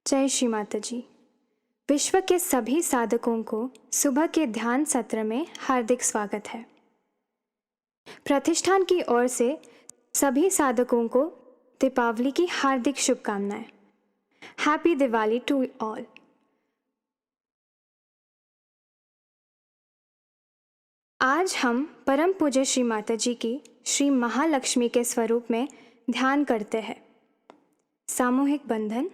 जय श्री माता जी। विश्व के सभी साधकों को सुबह के ध्यान सत्र में हार्दिक स्वागत है। प्रतिष्ठान की ओर से सभी साधकों को दीपावली की हार्दिक शुभकामनाएं। Happy Diwali to all. आज हम परम पूज्य श्री माता जी की श्री महालक्ष्मी के स्वरूप में ध्यान करते हैं। सामूहिक बंधन।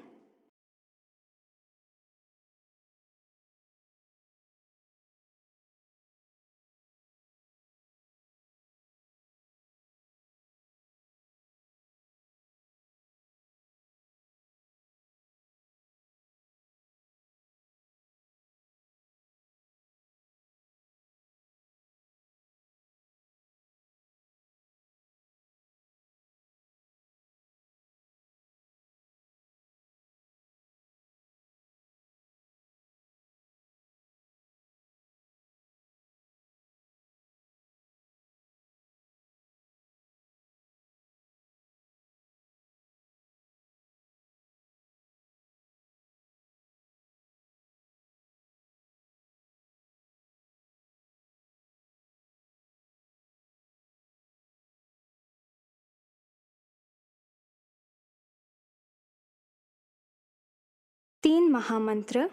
तीन महामंत्र।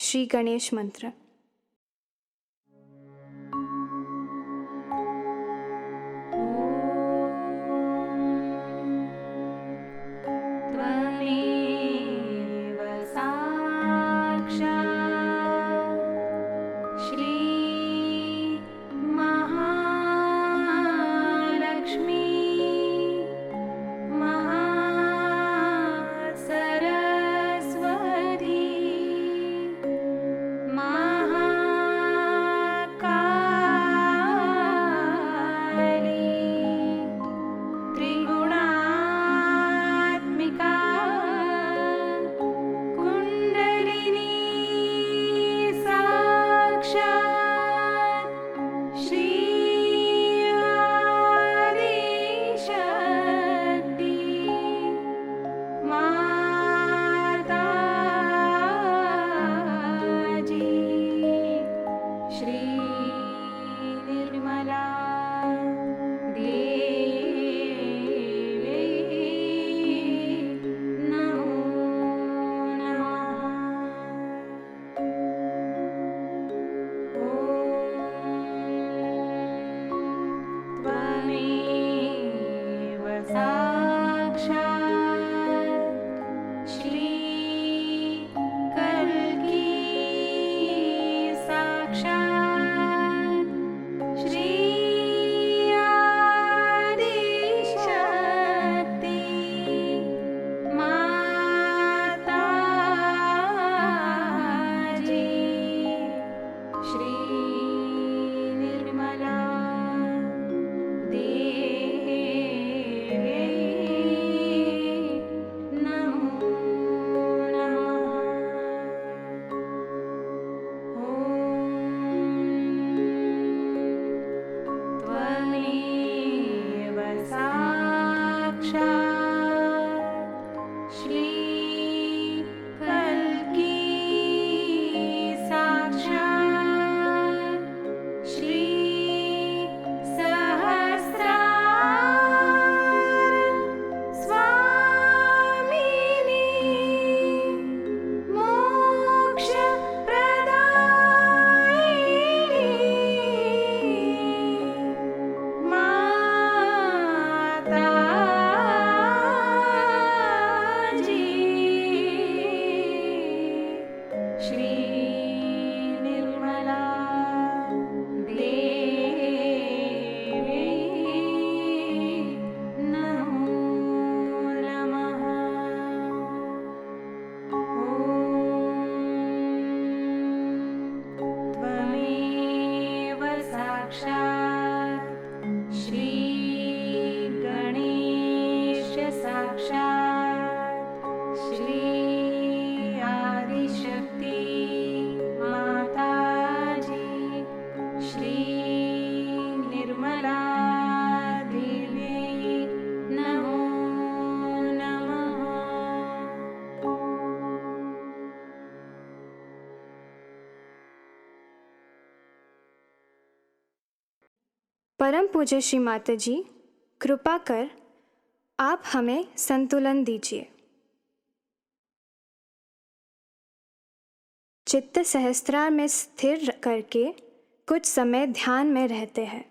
श्री गणेश मंत्र। त्वमेव साक्षात् श्री महालक्ष्मी महासरस्वती श्री आदिशक्ति माता जी, श्री निर्मला देवी नमो नमः। परम पूज्य श्री माता जी, कृपा कर आप हमें संतुलन दीजिए। चित्त सहस्त्रार में स्थिर करके कुछ समय ध्यान में रहते हैं।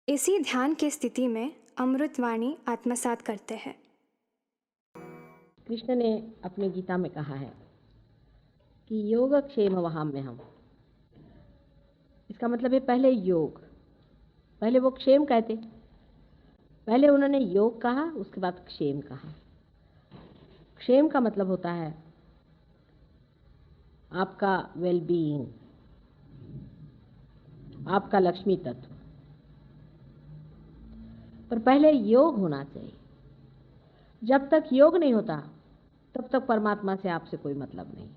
इसी ध्यान की स्थिति में अमृतवाणी आत्मसात करते हैं। कृष्ण ने अपने गीता में कहा है कि योग क्षेम वहाम्यहम्। इसका मतलब है पहले योग, पहले वो क्षेम कहते, पहले उन्होंने योग कहा, उसके बाद क्षेम कहा। क्षेम का मतलब होता है आपका वेलबीइंग, आपका लक्ष्मी तत्व। पर पहले योग होना चाहिए। जब तक योग नहीं होता तब तक परमात्मा से आपसे कोई मतलब नहीं।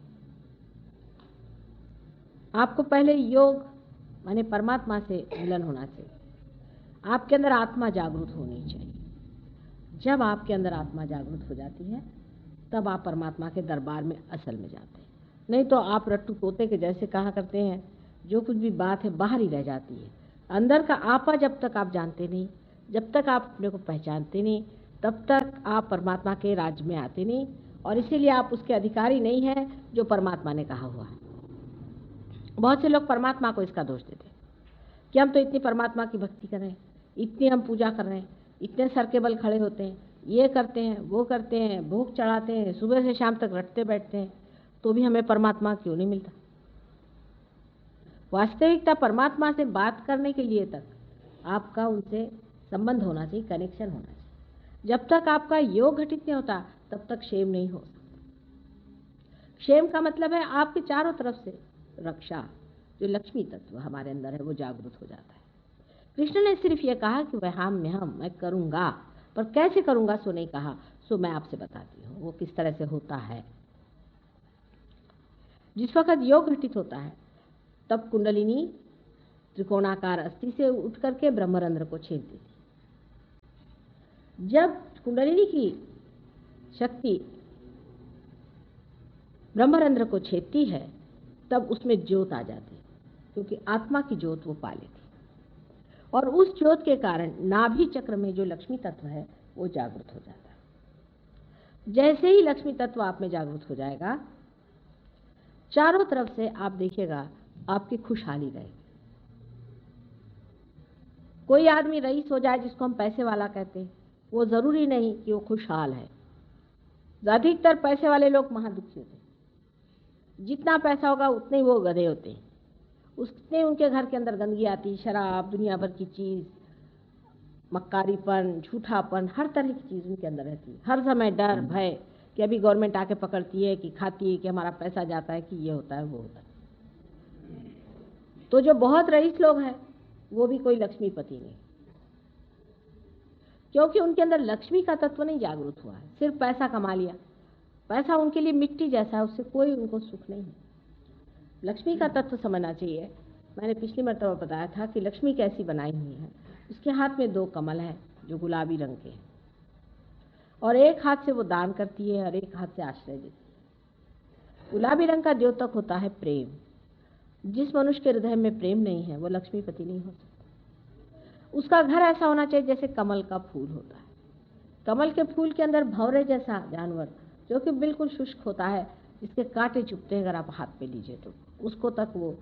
आपको पहले योग माने परमात्मा से मिलन होना चाहिए। आपके अंदर आत्मा जागृत होनी चाहिए। जब आपके अंदर आत्मा जागृत हो जाती है तब आप परमात्मा के दरबार में असल में जाते हैं। नहीं तो आप रट्टू तोते के जैसे कहा करते हैं, जो कुछ भी बात है बाहर ही रह जाती है। अंदर का आपा जब तक आप जानते नहीं, जब तक आप अपने को पहचानते नहीं, तब तक आप परमात्मा के राज्य में आते नहीं, और इसीलिए आप उसके अधिकारी नहीं हैं जो परमात्मा ने कहा हुआ है। बहुत से लोग परमात्मा को इसका दोष देते हैं कि हम तो इतनी परमात्मा की भक्ति कर रहे हैं, इतनी हम पूजा कर रहे हैं, इतने सर के बल खड़े होते हैं, ये करते हैं, वो करते हैं, भोग चढ़ाते हैं, सुबह से शाम तक रटते बैठते हैं, तो भी हमें परमात्मा क्यों नहीं मिलता। वास्तविकता परमात्मा से बात करने के लिए तक आपका उनसे संबंध होना चाहिए, कनेक्शन होना चाहिए। जब तक आपका योग घटित नहीं होता तब तक क्षेम नहीं हो सकता। क्षेम का मतलब है आपके चारों तरफ से रक्षा, जो लक्ष्मी तत्व हमारे अंदर है वो जागृत हो जाता है। कृष्ण ने सिर्फ ये कहा कि वहाम्यहम्, मैं करूँगा, पर कैसे करूँगा सो नहीं कहा। सो मैं आपसे बताती हूँ वो किस तरह से होता है। जिस वक्त योग घटित होता है तब कुंडलिनी त्रिकोणाकार अस्थि से उठ करके ब्रह्मरंध्र को छेदती थी। जब कुंडलिनी की शक्ति ब्रह्मरंध्र को छेदती है तब उसमें ज्योत आ जाती है, क्योंकि आत्मा की ज्योत वो पा लेती, और उस ज्योत के कारण नाभि चक्र में जो लक्ष्मी तत्व है वो जागृत हो जाता है। जैसे ही लक्ष्मी तत्व आप में जागृत हो जाएगा, चारों तरफ से आप देखिएगा आपकी खुशहाली रहेगी। कोई आदमी रईस हो जाए जिसको हम पैसे वाला कहते हैं, वो जरूरी नहीं कि वो खुशहाल है। अधिकतर पैसे वाले लोग महादुखी होते हैं। जितना पैसा होगा उतने ही वो गधे होते हैं, उसने उनके घर के अंदर गंदगी आती, शराब, दुनिया भर की चीज़, मक्कारीपन, झूठापन, हर तरह की चीज़ उनके अंदर रहती है। हर समय डर भय कि अभी गवर्नमेंट आके पकड़ती है, कि खाती है, कि हमारा पैसा जाता है, कि ये होता है वो होता है। तो जो बहुत रईस लोग हैं वो भी कोई लक्ष्मीपति नहीं, क्योंकि उनके अंदर लक्ष्मी का तत्व नहीं जागृत हुआ है। सिर्फ पैसा कमा लिया, पैसा उनके लिए मिट्टी जैसा है, उससे कोई उनको सुख नहीं है। लक्ष्मी का तत्व समझना चाहिए। मैंने पिछली मर्तबा बताया था कि लक्ष्मी कैसी बनाई हुई है। उसके हाथ में 2 कमल हैं जो गुलाबी रंग के हैं, और एक हाथ से वो दान करती है और एक हाथ से आश्रय देती है। गुलाबी रंग का द्योतक होता है प्रेम। जिस मनुष्य के हृदय में प्रेम नहीं है वो लक्ष्मीपति नहीं हो सकता। उसका घर ऐसा होना चाहिए जैसे कमल का फूल होता है। कमल के फूल के अंदर भंवरे जैसा जानवर जो कि बिल्कुल शुष्क होता है, जिसके कांटे चुभते हैं अगर आप हाथ पे लीजिए तो, उसको तक वो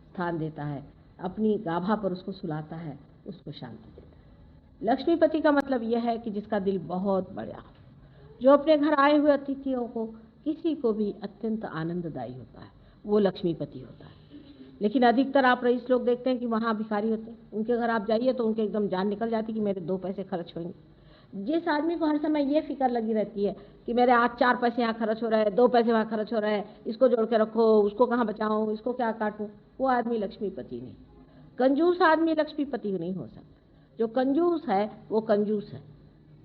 स्थान देता है, अपनी गाभा पर उसको सुलाता है, उसको शांति देता है। लक्ष्मीपति का मतलब यह है कि जिसका दिल बहुत बड़ा हो, जो अपने घर आए हुए अतिथियों को किसी को भी अत्यंत आनंददायी होता है, वो लक्ष्मीपति होता है। लेकिन अधिकतर आप रईस लोग देखते हैं कि वहाँ भिखारी होते हैं, उनके घर आप जाइए तो उनके एकदम जान निकल जाती कि मेरे 2 पैसे खर्च होंगे। जिस आदमी को हर समय ये फिक्र लगी रहती है कि मेरे आज 4 पैसे यहाँ खर्च हो रहे हैं, 2 पैसे वहाँ खर्च हो रहे हैं, इसको जोड़ के रखो, उसको कहाँ बचाऊँ, इसको क्या काटूँ, वो आदमी लक्ष्मीपति नहीं। कंजूस आदमी लक्ष्मीपति नहीं हो सकता। जो कंजूस है वो कंजूस है,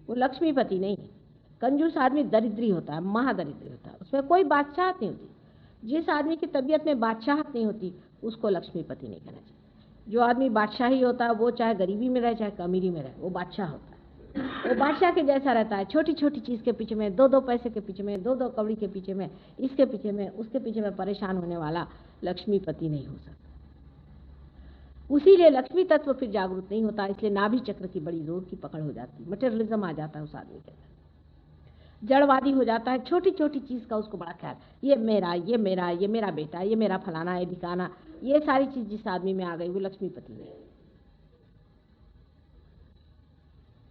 वो लक्ष्मीपति नहीं है। कंजूस आदमी दरिद्री होता है, महादरिद्री होता है, उसमें कोई बादशाहत नहीं होती। जिस आदमी की तबीयत में बादशाहत नहीं होती उसको लक्ष्मीपति नहीं कहना चाहिए। जो आदमी बादशाही होता है वो चाहे गरीबी में रहे चाहे अमीरी में रहे, वो बादशाह होता है। वो बादशाह के जैसा रहता है, छोटी छोटी चीज़ के पीछे में, 2-2 पैसे के पीछे में, 2-2 कौड़ी के पीछे में, इसके पीछे में, उसके पीछे में परेशान होने वाला लक्ष्मीपति नहीं हो सकता। उसीलिए लक्ष्मी तत्व फिर जागरूक नहीं होता, इसलिए नाभि चक्र की बड़ी जोर की पकड़ हो जाती है। मटेरियलिज्म आ जाता है उस आदमी के अंदर, जड़वादी हो जाता है। छोटी छोटी चीज़ का उसको बड़ा ख्याल, ये मेरा, ये मेरा, ये मेरा बेटा, ये मेरा फलाना, ये ठिकाना, ये सारी चीज़ जिस आदमी में आ गई वो लक्ष्मीपति नहीं।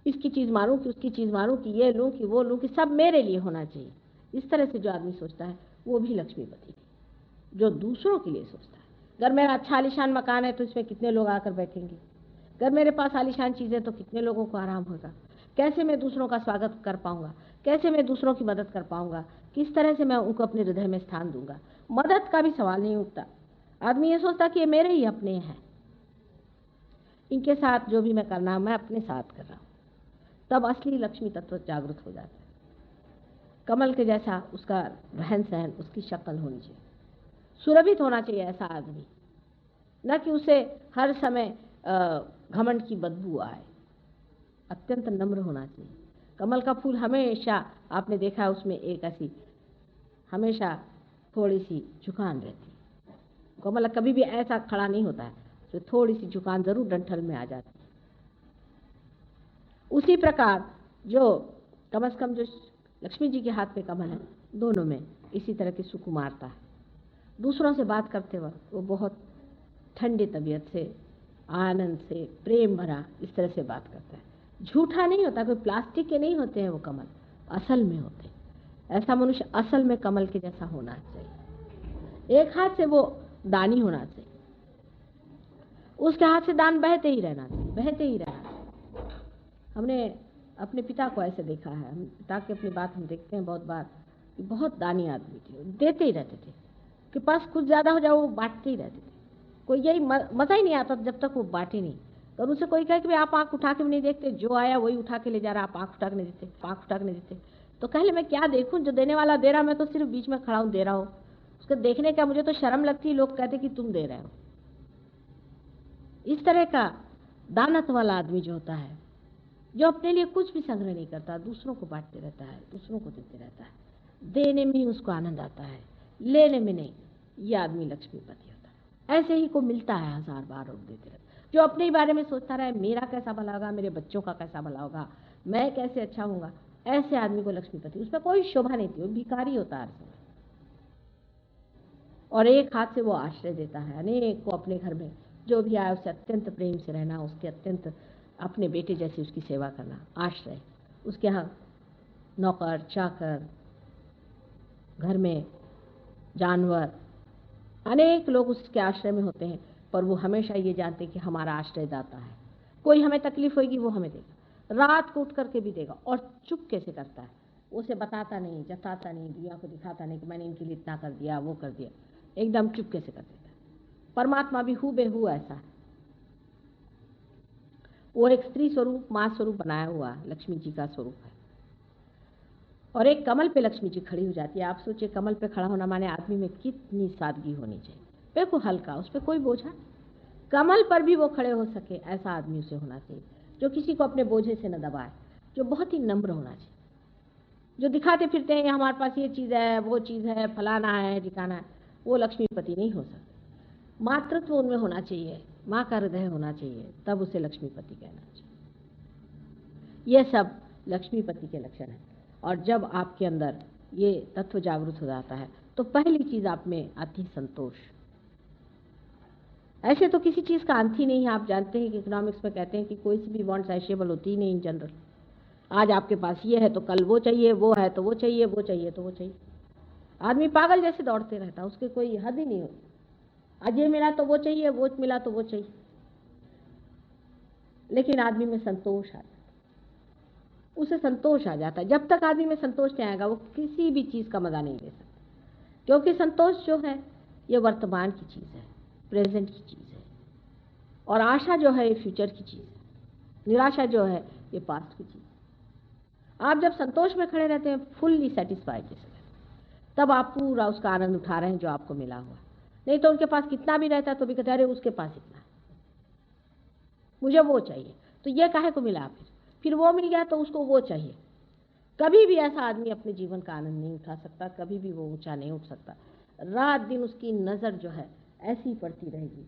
इसकी चीज़ मारूं कि उसकी चीज़ मारूं, कि ये लूं कि वो लूं, कि सब मेरे लिए होना चाहिए, इस तरह से जो आदमी सोचता है वो भी लक्ष्मीपति नहीं। जो दूसरों के लिए सोचता है, अगर मेरा अच्छा आलीशान मकान है तो इसमें कितने लोग आकर बैठेंगे, अगर मेरे पास आलीशान चीज़ें तो कितने लोगों को आराम होगा, कैसे मैं दूसरों का स्वागत कर पाऊंगा, कैसे मैं दूसरों की मदद कर पाऊंगा, किस तरह से मैं उनको अपने हृदय में स्थान दूंगा। मदद का भी सवाल नहीं उठता। आदमी ये सोचता कि ये मेरे ही अपने हैं, इनके साथ जो भी मैं करना है मैं अपने साथ कर रहा हूँ। तब असली लक्ष्मी तत्व जागृत हो जाता है। कमल के जैसा उसका रहन सहन, उसकी शक्ल होनी चाहिए, सुरभित होना चाहिए ऐसा आदमी, न कि उसे हर समय घमंड की बदबू आए। अत्यंत नम्र होना चाहिए। कमल का फूल हमेशा आपने देखा है, उसमें एक ऐसी हमेशा थोड़ी सी झुकान रहती है। कमल कभी भी ऐसा खड़ा नहीं होता है, तो थोड़ी सी झुकान जरूर डंठल में आ जाती है। उसी प्रकार जो कम से कम जो लक्ष्मी जी के हाथ में कमल है, दोनों में इसी तरह की सुकुमारता है। दूसरों से बात करते वक्त वो बहुत ठंडे तबीयत से, आनंद से, प्रेम भरा इस तरह से बात करता है। झूठा नहीं होता, कोई प्लास्टिक के नहीं होते हैं वो कमल, असल में होते हैं। ऐसा मनुष्य असल में कमल के जैसा होना चाहिए। एक हाथ से वो दानी होना चाहिए, उसके हाथ से दान बहते ही रहना चाहिए, बहते ही रहना चाहिए। हमने अपने पिता को ऐसे देखा है, हम पिता की अपनी बात हम देखते हैं बहुत बार, बहुत दानी आदमी थे, देते ही रहते थे, कि पास कुछ ज़्यादा हो जाए वो बांटते ही रहते थे। कोई यही मज़ा ही नहीं आता जब तक वो बांटे नहीं। तो उनसे कोई कहे कि भाई आप आँख उठा के भी नहीं देखते, जो आया वही उठा के ले जा रहा, आप आँख उठा के नहीं देते, आँख उठा के नहीं देते, तो कहले मैं क्या देखूँ, जो देने वाला दे रहा, मैं तो सिर्फ बीच में खड़ा हूँ, दे रहा हूँ, उसको देखने का मुझे तो शर्म लगती है। लोग कहते कि तुम दे रहे हो। इस तरह का दानत वाला आदमी जो होता है, जो अपने लिए कुछ भी संग्रह नहीं करता, दूसरों को बांटते रहता है, दूसरों को देते रहता है, देने में ही उसको आनंद आता है, लेने में नहीं, ये आदमी लक्ष्मीपति होता है। ऐसे ही को मिलता है 1000 बार और देते रहता है। जो अपने ही बारे में सोचता रहे, मेरा कैसा भला होगा, मेरे बच्चों का कैसा भला होगा, मैं कैसे अच्छा होऊंगा, ऐसे आदमी को लक्ष्मीपति, उसमें कोई शोभा नहीं थी, वो भिखारी होता है। और एक हाथ से वो आश्रय देता है अनेक को, अपने घर में जो भी आए उससे अत्यंत प्रेम से रहना, उसके अत्यंत अपने बेटे जैसी उसकी सेवा करना, आश्रय। उसके यहाँ नौकर चाकर, घर में जानवर, अनेक लोग उसके आश्रय में होते हैं, पर वो हमेशा ये जानते हैं कि हमारा आश्रयदाता है, कोई हमें तकलीफ होगी वो हमें देगा, रात को उठ करके भी देगा। और चुप कैसे करता है, उसे बताता नहीं, जताता नहीं, दुनिया को दिखाता नहीं कि मैंने इनके लिए इतना कर दिया, वो कर दिया, एकदम चुप कैसे कर देता है। परमात्मा भी हूबहू ऐसा है। वो एक स्त्री स्वरूप, माँ स्वरूप बनाया हुआ लक्ष्मी जी का स्वरूप है। और एक कमल पे लक्ष्मी जी खड़ी हो जाती है। आप सोचिए, कमल पे खड़ा होना माने आदमी में कितनी सादगी होनी चाहिए, बिल्कुल हल्का, उस पर कोई बोझा, कमल पर भी वो खड़े हो सके ऐसा आदमी उसे होना चाहिए, जो किसी को अपने बोझे से न दबाए, जो बहुत ही नम्र होना चाहिए। जो दिखाते फिरते हैं हमारे पास ये चीज़ है, वो चीज़ है, फलाना है, ठिकाना है, वो लक्ष्मीपति नहीं हो सकते। मातृत्व उनमें होना चाहिए, माँ का हृदय होना चाहिए, तब उसे लक्ष्मीपति कहना चाहिए। ये सब लक्ष्मीपति के लक्षण हैं। और जब आपके अंदर ये तत्व जागृत हो जाता है तो पहली चीज़ आप में आती है संतोष। ऐसे तो किसी चीज़ का अंत ही नहीं है। आप जानते हैं कि इकोनॉमिक्स में कहते हैं कि कोई सी भी वांट्स ऐशेबल होती ही नहीं इन जनरल। आज आपके पास ये है तो कल वो चाहिए, वो है तो वो चाहिए, वो चाहिए तो वो चाहिए। आदमी पागल जैसे दौड़ते रहता, उसके कोई हद ही नहीं होती। आज ये मिला तो वो चाहिए, वो मिला तो वो चाहिए। लेकिन आदमी में संतोष आ जाता, उसे संतोष आ जाता है। जब तक आदमी में संतोष नहीं आएगा वो किसी भी चीज़ का मज़ा नहीं ले सकता, क्योंकि संतोष जो है ये वर्तमान की चीज़ है, प्रेजेंट की चीज़ है। और आशा जो है ये फ्यूचर की चीज़ है, निराशा जो है ये पास्ट की चीज़ है। आप जब संतोष में खड़े रहते हैं, फुल्ली सेटिस्फाइड जैसे, तब आप पूरा उसका आनंद उठा रहे हैं जो आपको मिला हुआ। नहीं तो उनके पास कितना भी रहता है तो भी कहते अरे उसके पास इतना, मुझे वो चाहिए, तो ये काहे को मिला, फिर वो मिल गया तो उसको वो चाहिए। कभी भी ऐसा आदमी अपने जीवन का आनंद नहीं उठा सकता, कभी भी वो ऊंचा नहीं उठ सकता। रात दिन उसकी नज़र जो है ऐसी पड़ती रहेगी,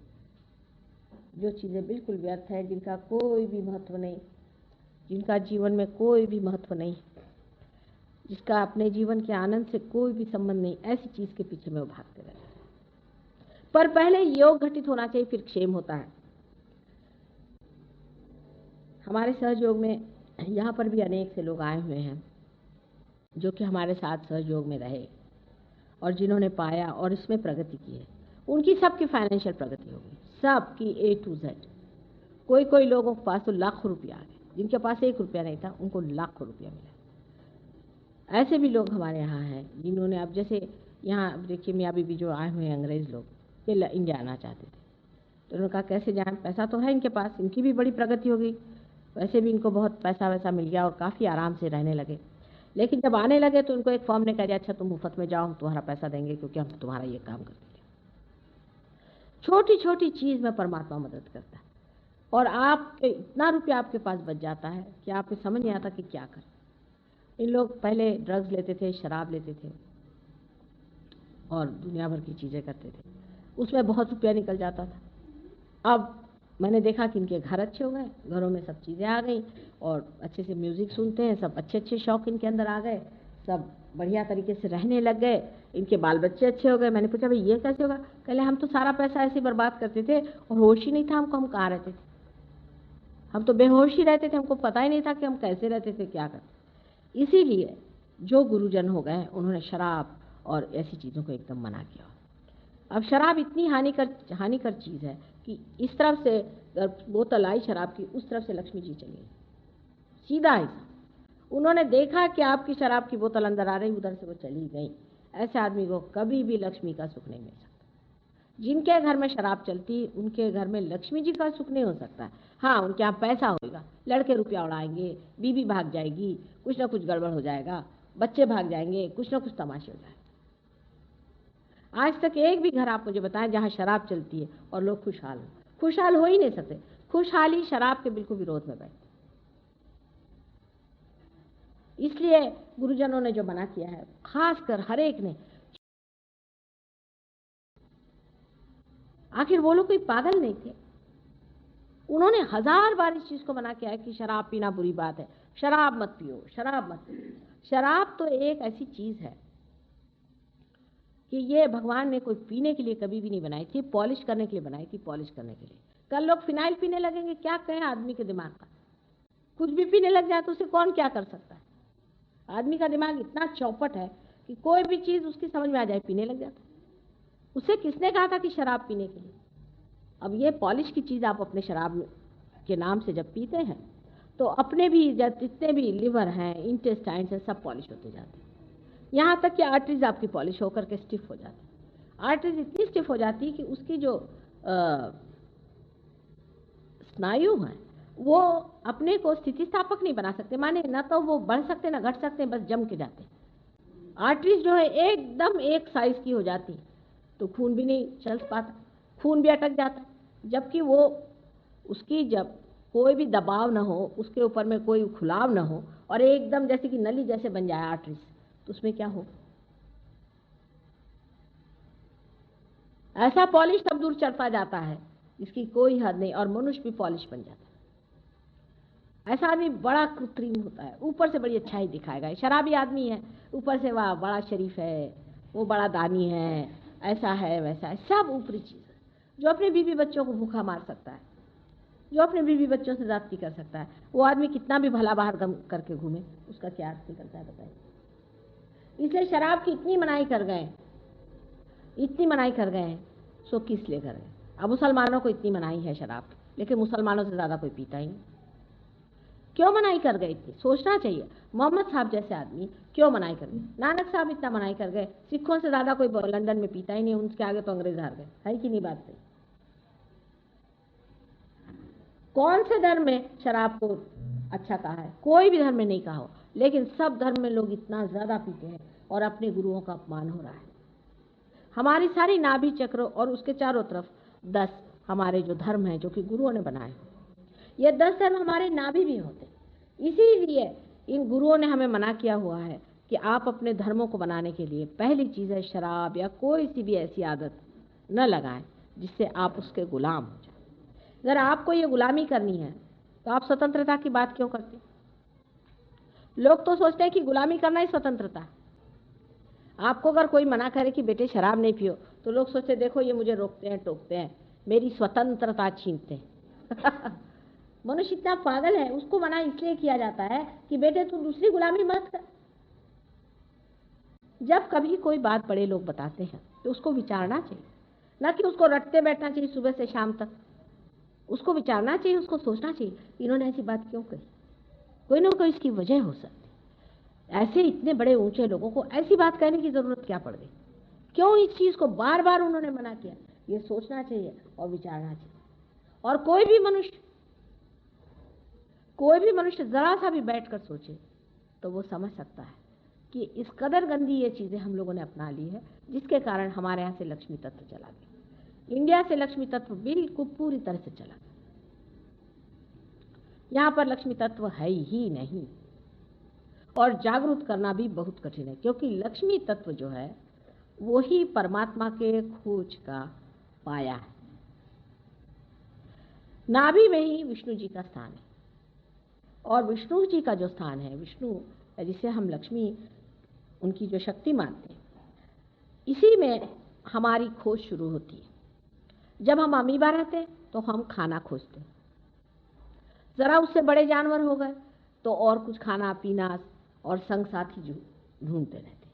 जो चीज़ें बिल्कुल व्यर्थ है, जिनका कोई भी महत्व नहीं, जिनका जीवन में कोई भी महत्व नहीं, जिसका अपने जीवन के आनंद से कोई भी संबंध नहीं, ऐसी चीज़ के पीछे में वो भागते रहते हैं। पर पहले योग घटित होना चाहिए, फिर क्षेम होता है। हमारे सहयोग में यहाँ पर भी अनेक से लोग आए हुए हैं जो कि हमारे साथ सहयोग में रहे और जिन्होंने पाया और इसमें प्रगति की है। उनकी सबकी फाइनेंशियल प्रगति होगी, सबकी A to Z। कोई लोगों के पास तो लाखों रुपया आ गए, जिनके पास 1 रुपया नहीं था उनको लाखों रुपया मिला। ऐसे भी लोग हमारे यहाँ हैं जिन्होंने, अब जैसे यहाँ देखिए मियाँ बीबी जो आए हुए हैं अंग्रेज़ लोग, ये इंडिया आना चाहते थे, तो उन्होंने कहा कैसे जाएं, पैसा तो है इनके पास, इनकी भी बड़ी प्रगति हो गई, वैसे भी इनको बहुत पैसा वैसा मिल गया और काफ़ी आराम से रहने लगे। लेकिन जब आने लगे तो उनको एक फॉर्म ने कह दिया अच्छा तुम मुफ्त में जाओ, हम तुम्हारा पैसा देंगे क्योंकि हम तुम्हारा ये काम करते हैं। छोटी छोटी चीज़ में परमात्मा मदद करता है और आप इतना रुपया आपके पास बच जाता है कि आपको समझ नहीं आता कि क्या करें। इन लोग पहले ड्रग्स लेते थे, शराब लेते थे और दुनिया भर की चीज़ें करते थे, उसमें बहुत रुपया निकल जाता था। अब मैंने देखा कि इनके घर अच्छे हो गए, घरों में सब चीज़ें आ गई और अच्छे से म्यूज़िक सुनते हैं, सब अच्छे अच्छे शौक़ इनके अंदर आ गए, सब बढ़िया तरीके से रहने लग गए, इनके बाल बच्चे अच्छे हो गए। मैंने पूछा भाई ये कैसे होगा? पहले हम तो सारा पैसा ऐसे बर्बाद करते थे और होश ही नहीं था हमको, हम कहाँ रहते थे, हम तो बेहोश ही रहते थे, हमको पता ही नहीं था कि हम कैसे रहते थे, क्या करते। इसीलिए जो गुरुजन हो गए उन्होंने शराब और ऐसी चीज़ों को एकदम मना किया। अब शराब इतनी हानिकर चीज़ है कि इस तरफ से बोतल आई शराब की, उस तरफ से लक्ष्मी जी चली सीधा ऐसा। उन्होंने देखा कि आपकी शराब की बोतल अंदर आ रही, उधर से वो चली गई। ऐसे आदमी को कभी भी लक्ष्मी का सुख नहीं मिल सकता। जिनके घर में शराब चलती उनके घर में लक्ष्मी जी का सुख नहीं हो सकता। हाँ, उनके यहाँ पैसा होगा, लड़के रुपया उड़ाएंगे, बीवी भाग जाएगी, कुछ ना कुछ गड़बड़ हो जाएगा, बच्चे भाग जाएंगे, कुछ ना कुछ तमाशे हो जाएंगे। आज तक एक भी घर आप मुझे बताएं जहाँ शराब चलती है और लोग खुशहाल हो ही नहीं सकते। खुशहाली शराब के बिल्कुल विरोध में बैठे। इसलिए गुरुजनों ने जो मना किया है, खासकर हर एक ने, आखिर वो लोग कोई पागल नहीं थे, उन्होंने 1000 बार इस चीज को मना किया है कि शराब पीना बुरी बात है, शराब मत पियो, शराब मत पियो। शराब तो एक ऐसी चीज है कि ये भगवान ने कोई पीने के लिए कभी भी नहीं बनाई थी, पॉलिश करने के लिए बनाई थी, पॉलिश करने के लिए। कल लोग फिनाइल पीने लगेंगे, क्या कहें आदमी के दिमाग का? कुछ भी पीने लग जाए तो उसे कौन क्या कर सकता है? आदमी का दिमाग इतना चौपट है कि कोई भी चीज़ उसकी समझ में आ जाए पीने लग जाता है। उसे किसने कहा था कि शराब पीने के लिए? अब ये पॉलिश की चीज़ आप अपने शराब के नाम से जब पीते हैं तो अपने भी जितने भी लिवर हैं, इंटेस्टाइन्स हैं, सब पॉलिश होते जाते हैं। यहाँ तक कि आर्टरीज आपकी पॉलिश होकर के स्टिफ हो जाती है। आर्टरीज इतनी स्टिफ हो जाती है कि उसकी जो स्नायु हैं वो अपने को स्थितिस्थापक नहीं बना सकते, माने ना तो वो बढ़ सकते ना घट सकते, बस जम के जाते। आर्टरीज जो है एकदम एक साइज की हो जाती है, तो खून भी नहीं चल पाता, खून भी अटक जाता, जबकि वो उसकी जब कोई भी दबाव ना हो, उसके ऊपर में कोई खुलाव ना हो और एकदम जैसे कि नली जैसे बन जाए आर्टरीज, तो उसमें क्या हो, ऐसा पॉलिश तब दूर चढ़ता जाता है इसकी कोई हद नहीं, और मनुष्य भी पॉलिश बन जाता है। ऐसा आदमी बड़ा कृत्रिम होता है, ऊपर से बड़ी अच्छाई दिखाएगा, शराबी आदमी है, ऊपर से वह बड़ा शरीफ है, वो बड़ा दानी है, ऐसा है वैसा है, सब ऊपरी चीज़ है। जो अपने बीवी बच्चों को भूखा मार सकता है, जो अपने बीवी बच्चों से जाती कर सकता है, वो आदमी कितना भी भला बाहर गम करके घूमे, उसका क्या अर्थ निकलता है बताइए। इसलिए शराब की इतनी मनाही कर गए, इतनी मनाही कर गए, सो किस लिए कर गए। अब मुसलमानों को इतनी मनाही है शराब की, लेकिन मुसलमानों से ज़्यादा कोई पीता ही नहीं। क्यों मनाही कर गए इतनी, सोचना चाहिए। मोहम्मद साहब जैसे आदमी क्यों मनाही कर गए, नानक साहब इतना मनाही कर गए, सिखों से ज़्यादा कोई लंदन में पीता ही नहीं, उनके आगे तो अंग्रेज हार गए, है कि नहीं बात सही। कौन से धर्म में शराब को अच्छा कहा है, कोई भी धर्म में नहीं कहा हो, लेकिन सब धर्म में लोग इतना ज़्यादा पीते हैं और अपने गुरुओं का अपमान हो रहा है। हमारी सारी नाभि चक्र और उसके चारों तरफ 10 हमारे जो धर्म हैं जो कि गुरुओं ने बनाए, ये 10 धर्म हमारे नाभि भी होते, इसीलिए इन गुरुओं ने हमें मना किया हुआ है कि आप अपने धर्मों को बनाने के लिए पहली चीज़ है शराब या कोई सी भी ऐसी आदत न लगाएं जिससे आप उसके गुलाम हो जाए। अगर आपको ये गुलामी करनी है तो आप स्वतंत्रता की बात क्यों करते हैं? लोग तो सोचते हैं कि गुलामी करना ही स्वतंत्रता है। आपको अगर कोई मना करे कि बेटे शराब नहीं पियो, तो लोग सोचते देखो ये मुझे रोकते हैं, टोकते हैं, मेरी स्वतंत्रता छीनते हैं। मनुष्य इतना पागल है, उसको मना इसलिए किया जाता है कि बेटे तू दूसरी गुलामी मत कर। जब कभी कोई बात बड़े लोग बताते हैं तो उसको विचारना चाहिए, ना कि उसको रटते बैठना चाहिए सुबह से शाम तक। उसको विचारना चाहिए, उसको सोचना चाहिए इन्होंने ऐसी बात क्यों कही, कोई ना कोई इसकी वजह हो सकती। ऐसे इतने बड़े ऊंचे लोगों को ऐसी बात कहने की जरूरत क्या पड़ गई, क्यों इस चीज को बार बार उन्होंने मना किया, ये सोचना चाहिए और विचारना चाहिए। और कोई भी मनुष्य जरा सा भी बैठकर सोचे तो वो समझ सकता है कि इस कदर गंदी ये चीजें हम लोगों ने अपना ली है, जिसके कारण हमारे यहाँ से लक्ष्मी तत्व चला गया। इंडिया से लक्ष्मी तत्व बिल्कुल पूरी तरह से चला गया, यहाँ पर लक्ष्मी तत्व है ही नहीं। और जागरूक करना भी बहुत कठिन है, क्योंकि लक्ष्मी तत्व जो है वही परमात्मा के खोज का पाया है। नाभि में ही विष्णु जी का स्थान है, और विष्णु जी का जो स्थान है, विष्णु जिसे हम लक्ष्मी उनकी जो शक्ति मानते हैं, इसी में हमारी खोज शुरू होती है। जब हम अमीबा रहते हैं तो हम खाना खोजते हैं, जरा उससे बड़े जानवर हो गए तो और कुछ खाना पीना और संग साथी ढूंढते रहते हैं।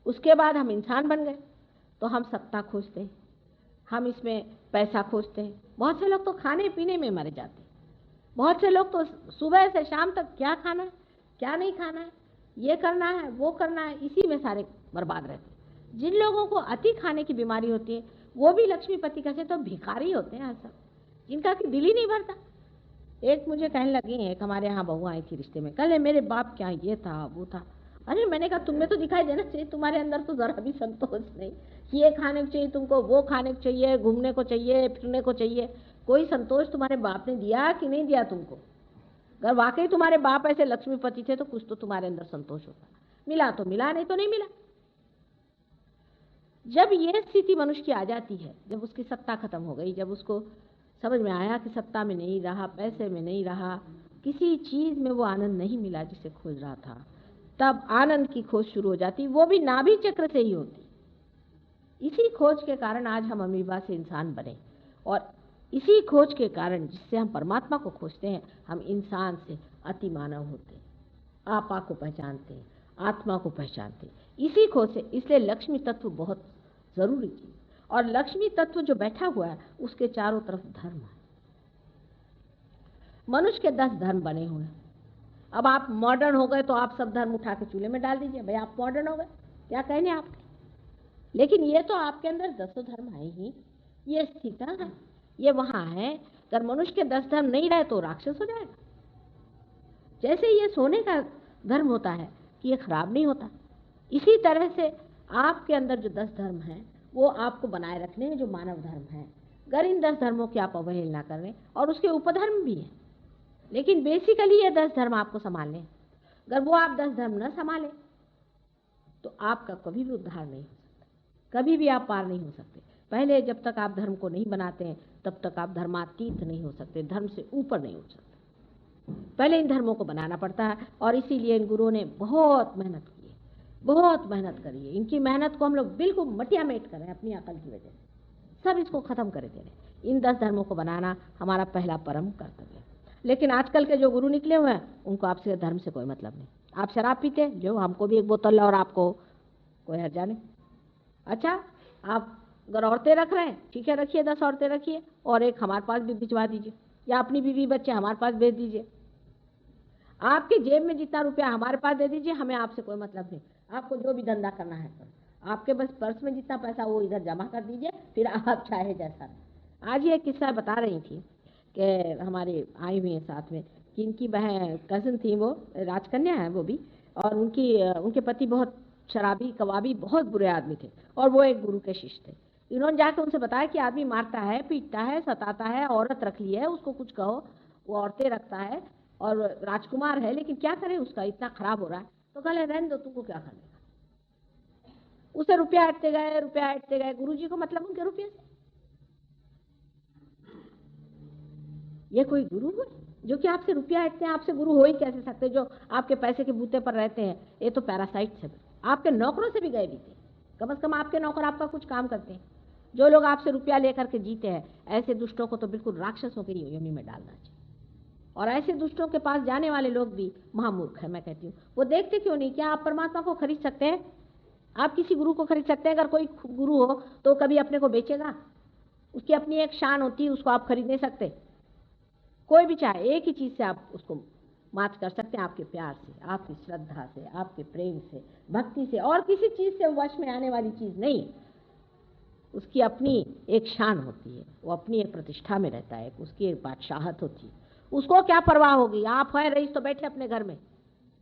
उसके बाद हम इंसान बन गए तो हम सत्ता खोजते हैं, हम इसमें पैसा खोजते हैं। बहुत से लोग तो खाने पीने में मरे जाते हैं, बहुत से लोग तो सुबह से शाम तक क्या खाना है क्या नहीं खाना है, ये करना है वो करना है, इसी में सारे बर्बाद रहते हैं। जिन लोगों को अति खाने की बीमारी होती है वो भी लक्ष्मीपति कैसे तो भिखारी होते हैं, ऐसा जिनका कि दिल ही नहीं भरता। एक मुझे कहने लगी, एक हमारे यहाँ बहू आई थी रिश्ते में, कल मेरे बाप क्या ये था वो था। अरे मैंने कहा तुम्हें तो दिखाई देना चाहिए, तुम्हारे अंदर तो जरा भी संतोष नहीं, ये खाने को चाहिए तुमको, वो खाने को चाहिए, घूमने को चाहिए, फिरने को चाहिए। कोई संतोष तुम्हारे बाप ने दिया कि नहीं दिया तुमको? अगर वाकई तुम्हारे बाप ऐसे लक्ष्मीपति थे तो कुछ तो तुम्हारे अंदर संतोष होता, मिला तो मिला, नहीं तो नहीं मिला। जब ये स्थिति मनुष्य की आ जाती है, जब उसकी सत्ता खत्म हो गई, जब उसको समझ में आया कि सत्ता में नहीं रहा, पैसे में नहीं रहा, किसी चीज में वो आनंद नहीं मिला जिसे खोज रहा था, तब आनंद की खोज शुरू हो जाती, वो भी नाभि चक्र से ही होती। इसी खोज के कारण आज हम अमीबा से इंसान बने, और इसी खोज के कारण जिससे हम परमात्मा को खोजते हैं, हम इंसान से अति मानव होते हैं, आपा को पहचानते हैं, आत्मा को पहचानते हैं, इसी खोज से। इसलिए लक्ष्मी तत्व बहुत जरूरी चीज, और लक्ष्मी तत्व जो बैठा हुआ है उसके चारों तरफ धर्म है। मनुष्य के 10 धर्म बने हुए हैं। अब आप मॉडर्न हो गए तो आप सब धर्म उठा के चूल्हे में डाल दीजिए, भाई आप मॉडर्न हो गए, क्या कहने आपके। लेकिन ये तो आपके अंदर 10 धर्म है ही, ये स्थित है, ये वहां है। अगर मनुष्य के 10 धर्म नहीं रहे तो राक्षस हो जाएगा। जैसे ये सोने का धर्म होता है कि ये खराब नहीं होता, इसी तरह से आपके अंदर जो 10 धर्म हैं वो आपको बनाए रखने हैं, जो मानव धर्म है। अगर इन 10 धर्मों की आप अवहेलना कर रहे हैं, और उसके उपधर्म भी हैं, लेकिन बेसिकली ये 10 धर्म आपको संभालने हैं। अगर वो आप 10 धर्म न संभालें तो आपका कभी भी उद्धार नहीं हो सकता, कभी भी आप पार नहीं हो सकते। पहले जब तक आप धर्म को नहीं बनाते हैं तब तक आप धर्मातीत नहीं हो सकते, धर्म से ऊपर नहीं उठ सकते। पहले इन धर्मों को बनाना पड़ता है, और इसीलिए इन गुरुओं ने बहुत मेहनत की है, बहुत मेहनत करी है। इनकी मेहनत को हम लोग बिल्कुल मटिया मेट करें अपनी अकल की वजह से, सब इसको खत्म कर दे रहे। इन 10 धर्मों को बनाना हमारा पहला परम कर्तव्य है। लेकिन आजकल के जो गुरु निकले हुए हैं उनको आपसे धर्म से कोई मतलब नहीं। आप शराब पीते, जो हमको भी एक बोतल और आपको कोई हर्जा नहीं। अच्छा, आप अगर औरतें रख रहे हैं, ठीक है, रखिए, 10 औरतें रखिए, और एक हमारे पास भी भिजवा दीजिए, या अपनी बीवी बच्चे हमारे पास भेज दीजिए। आपके जेब में जितना रुपया हमारे पास दे दीजिए, हमें आपसे कोई मतलब नहीं। आपको जो भी धंधा करना है करो, आपके बस पर्स में जितना पैसा वो इधर जमा कर दीजिए, फिर आप चाहे जैसा। आज ये किस्सा बता रही थी कि हमारे आई हुई हैं साथ में कि इनकी बहन कज़न थी, वो राजकन्या है वो भी, और उनके पति बहुत शराबी कबाबी बहुत बुरे आदमी थे, और वो एक गुरु के शिष्य थे। इन्होंने जाकर उनसे बताया कि आदमी मारता है, पीटता है, सताता है, औरत रख ली है, उसको कुछ कहो, वो औरतें रखता है और राजकुमार है, लेकिन क्या करें, उसका इतना खराब हो रहा है। तो कहले रहने दो, तुमको क्या करने। उसे रुपया ऐंठते गए गुरुजी को मतलब उनके रुपये से। ये कोई गुरु है जो कि आपसे रुपया ऐंठते हैं? आपसे गुरु हो ही कैसे सकते जो आपके पैसे के बूते पर रहते हैं? ये तो पैरासाइट है। आपके नौकरों से भी गए भी थे, कम से कम आपके नौकर आपका कुछ काम करते हैं। जो लोग आपसे रुपया लेकर के जीते हैं, ऐसे दुष्टों को तो बिल्कुल राक्षसों की योनि में डालना चाहिए। और ऐसे दुष्टों के पास जाने वाले लोग भी महामूर्ख है, मैं कहती हूँ। वो देखते क्यों नहीं? क्या आप परमात्मा को खरीद सकते हैं? आप किसी गुरु को खरीद सकते हैं? अगर कोई गुरु हो तो कभी अपने को बेचेगा? उसकी अपनी एक शान होती है, उसको आप खरीद नहीं सकते। कोई भी चाहे, एक ही चीज से आप उसको मात कर सकते हैं, आपके प्यार से, आपकी श्रद्धा से, आपके प्रेम से, भक्ति से, और किसी चीज से वश में आने वाली चीज नहीं। उसकी अपनी एक शान होती है, वो अपनी एक प्रतिष्ठा में रहता है, उसकी एक बादशाहत होती है। उसको क्या परवाह होगी? आप है रईस तो बैठे अपने घर में,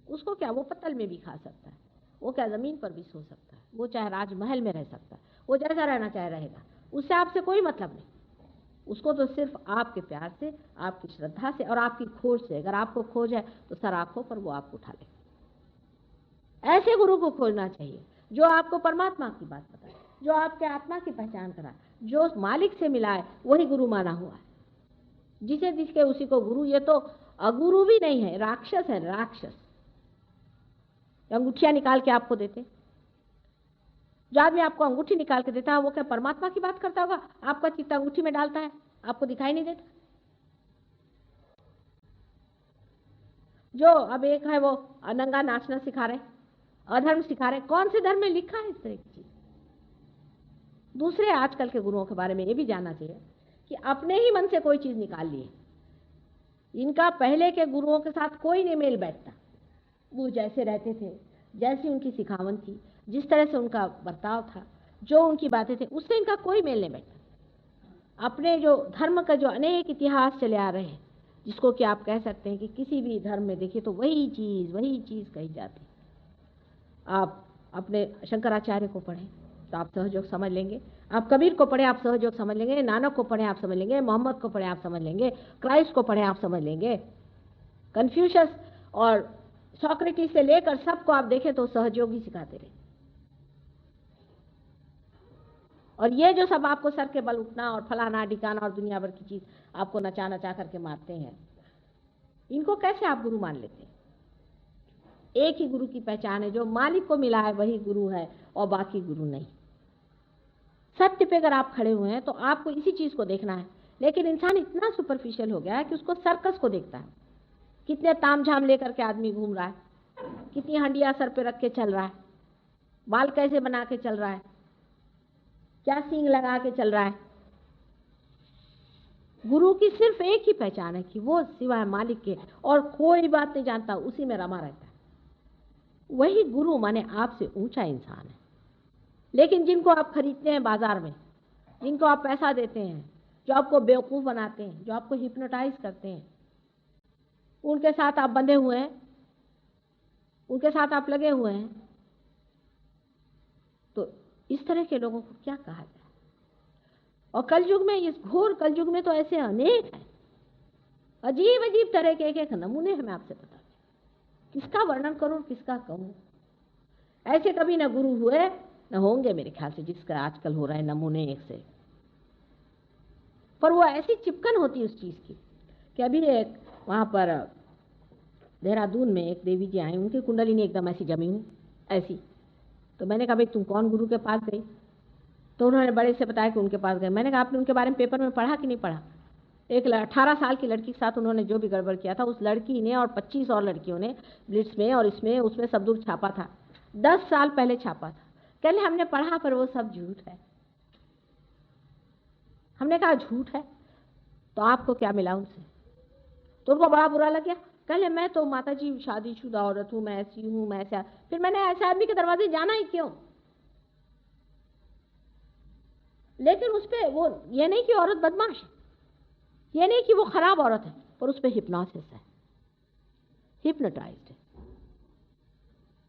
उसको क्या? वो पत्तल में भी खा सकता है, वो क्या जमीन पर भी सो सकता है, वो चाहे राजमहल में रह सकता है, वो जैसा रहना चाहे रहेगा, उससे आपसे कोई मतलब नहीं। उसको तो सिर्फ आपके प्यार से, आपकी श्रद्धा से और आपकी खोज से। अगर आपको खोज है तो सर आंखों पर वो आपको उठा ले। ऐसे गुरु को खोजना चाहिए जो आपको परमात्मा की बात बताए, जो आपके आत्मा की पहचान कराए, जो मालिक से मिलाए, वही गुरु माना हुआ है। जिसे जिसके उसी को गुरु। ये तो अगुरु भी नहीं है, राक्षस है, राक्षस। अंगूठियां निकाल के आपको देते, जो आदमी आपको अंगूठी निकाल के देता है वो क्या परमात्मा की बात करता होगा? आपका चित्त अंगूठी में डालता है, आपको दिखाई नहीं देता। जो अब एक है वो नंगा नाचना सिखा रहे, अधर्म सिखा रहे। कौन से धर्म में लिखा है इस तरह की चीज? दूसरे आजकल के गुरुओं के बारे में ये भी जानना चाहिए कि अपने ही मन से कोई चीज निकाल ली है। इनका पहले के गुरुओं के साथ कोई नहीं मेल बैठता। वो जैसे रहते थे, जैसी उनकी सिखावन थी, जिस तरह से उनका बर्ताव था, जो उनकी बातें थी, उससे इनका कोई मेल नहीं बैठता। अपने जो धर्म का जो अनेक इतिहास चले आ रहे हैं, जिसको कि आप कह सकते हैं कि किसी भी धर्म में देखिए तो वही चीज कही जाती। आप अपने शंकराचार्य को पढ़ें तो आप सहयोग समझ लेंगे, आप कबीर को पढ़ें आप सहयोग समझ लेंगे, नानक को पढ़ें आप समझ लेंगे, मोहम्मद को पढ़ें आप समझ लेंगे, क्राइस्ट को पढ़ें आप समझ लेंगे, कन्फ्यूशस और सोक्रेटिस से लेकर सबको आप देखें तो सहयोग ही सिखाते रहे। और ये जो सब आपको सर के बल उठना और फलाना ढिकाना और दुनिया भर की चीज आपको नचा नचा करके मारते हैं, इनको कैसे आप गुरु मान लेते हैं? एक ही गुरु की पहचान है, जो मालिक को मिला है वही गुरु है और बाकी गुरु नहीं। सत्य पे अगर आप खड़े हुए हैं तो आपको इसी चीज को देखना है। लेकिन इंसान इतना सुपरफिशियल हो गया है कि उसको सर्कस को देखता है। कितने तामझाम लेकर के आदमी घूम रहा है, कितनी हंडिया सर पे रख के चल रहा है, बाल कैसे बना के चल रहा है, क्या सींग लगा के चल रहा है? गुरु की सिर्फ एक ही पहचान है कि वो सिवाय मालिक के और कोई बात नहीं जानता, उसी में रमा रहता है। वही गुरु माने आपसे ऊंचा इंसान है। लेकिन जिनको आप खरीदते हैं बाजार में, जिनको आप पैसा देते हैं, जो आपको बेवकूफ़ बनाते हैं, जो आपको हिप्नोटाइज करते हैं, उनके साथ आप बंधे हुए हैं, उनके साथ आप लगे हुए हैं। तो इस तरह के लोगों को क्या कहा जाए? और कलयुग में, इस घोर कलयुग में तो ऐसे अनेक हैं, अजीब अजीब तरह के एक नमूने हैं। मैं आपसे बता दूं, किसका वर्णन करूं, किसका कहूं? ऐसे कभी न गुरु हुए न होंगे मेरे ख्याल से, जिसका आजकल हो रहा है नमूने एक से। पर वो ऐसी चिपकन होती उस चीज की कि अभी एक वहां पर देहरादून में एक देवी जी आई, उनकी कुंडलिनी एकदम ऐसी जमी हुई ऐसी। तो मैंने कहा भाई तुम कौन गुरु के पास गई? तो उन्होंने बड़े से बताया कि उनके पास गए। मैंने कहा आपने उनके बारे में पेपर में पढ़ा कि नहीं पढ़ा? एक 18 साल की लड़की के साथ उन्होंने जो भी गड़बड़ किया था, उस लड़की ने और 25 और लड़कियों ने ब्लिट्स में और इसमें उसमें सब दूर छापा था। 10 साल पहले छापा था। कहले हमने पढ़ा पर वो सब झूठ है। हमने कहा झूठ है तो आपको क्या मिला उनसे? तो उनको बड़ा बुरा लग गया। कहले मैं तो माता जी शादीशुदा औरत हूँ, मैं ऐसी हूँ, मैं ऐसा। फिर मैंने ऐसे आदमी के दरवाजे जाना ही क्यों? लेकिन उस पर वो ये नहीं कि औरत बदमाश है, ये नहीं कि वो खराब औरत है, पर उस पर हिप्नोसिस है, हिप्नोटाइज्ड है।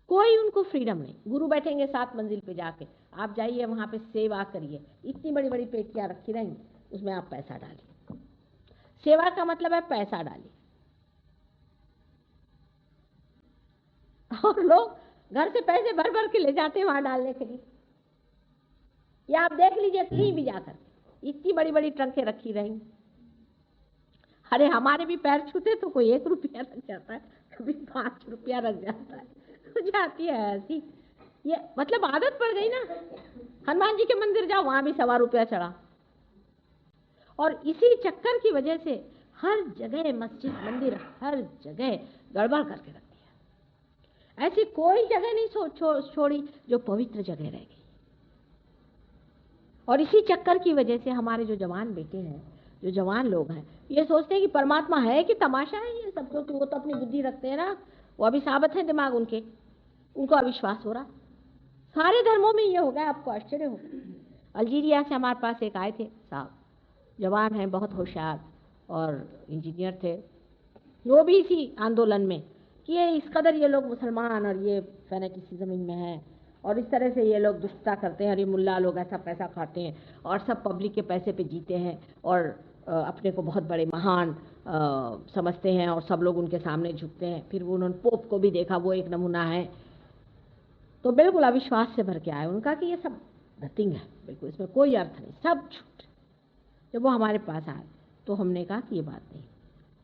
कोई उनको फ्रीडम नहीं। गुरु बैठेंगे 7 मंजिल पे जाके, आप जाइए वहां पे सेवा करिए। इतनी बड़ी बड़ी पेटियां रखी रहेंगी, उसमें आप पैसा डालिए। सेवा का मतलब है पैसा डालिए। और लोग घर से पैसे भर भर के ले जाते हैं वहां डालने के लिए। या आप देख लीजिए कहीं भी जाकर, इतनी बड़ी बड़ी ट्रंकें रखी रहेंगी। अरे हमारे भी पैर छूते तो कोई 1 रुपया रख जाता है, कभी 5 रुपया रख जाता है, हो जाती है ऐसी। ये मतलब आदत पड़ गई ना। हनुमान जी के मंदिर जाओ, वहां भी 1.25 रुपया चढ़ा। और इसी चक्कर की वजह से हर जगह मस्जिद मंदिर, हर जगह गड़बड़ करके रखती है। ऐसी कोई जगह नहीं छोड़ी जो पवित्र जगह रह गई। और इसी चक्कर की वजह से हमारे जो जवान बेटे हैं, जो जवान लोग हैं, ये सोचते हैं कि परमात्मा है कि तमाशा है ये सब। क्योंकि वो तो अपनी बुद्धि रखते हैं ना, वो अभी साबित है दिमाग उनके, उनको अविश्वास हो रहा। सारे धर्मों में ये हो गया, आपको आश्चर्य होगा। अल्जीरिया से हमारे पास एक आए थे साहब, जवान हैं, बहुत होशियार और इंजीनियर थे। वो भी इसी आंदोलन में कि ये इस कदर ये लोग मुसलमान और ये फैनेटिसिज्म इनमें है और इस तरह से ये लोग दुष्टता करते हैं और ये मुल्ला लोग ऐसा पैसा खाते हैं और सब पब्लिक के पैसे पे जीते हैं और अपने को बहुत बड़े महान समझते हैं और सब लोग उनके सामने झुकते हैं। फिर वो उन्होंने पोप को भी देखा, वो एक नमूना है। तो बिल्कुल अविश्वास से भर के आए। उनका कि ये सब नथिंग है, बिल्कुल इसमें कोई अर्थ नहीं, सब झूठ। जब वो हमारे पास आए तो हमने कहा कि ये बात नहीं,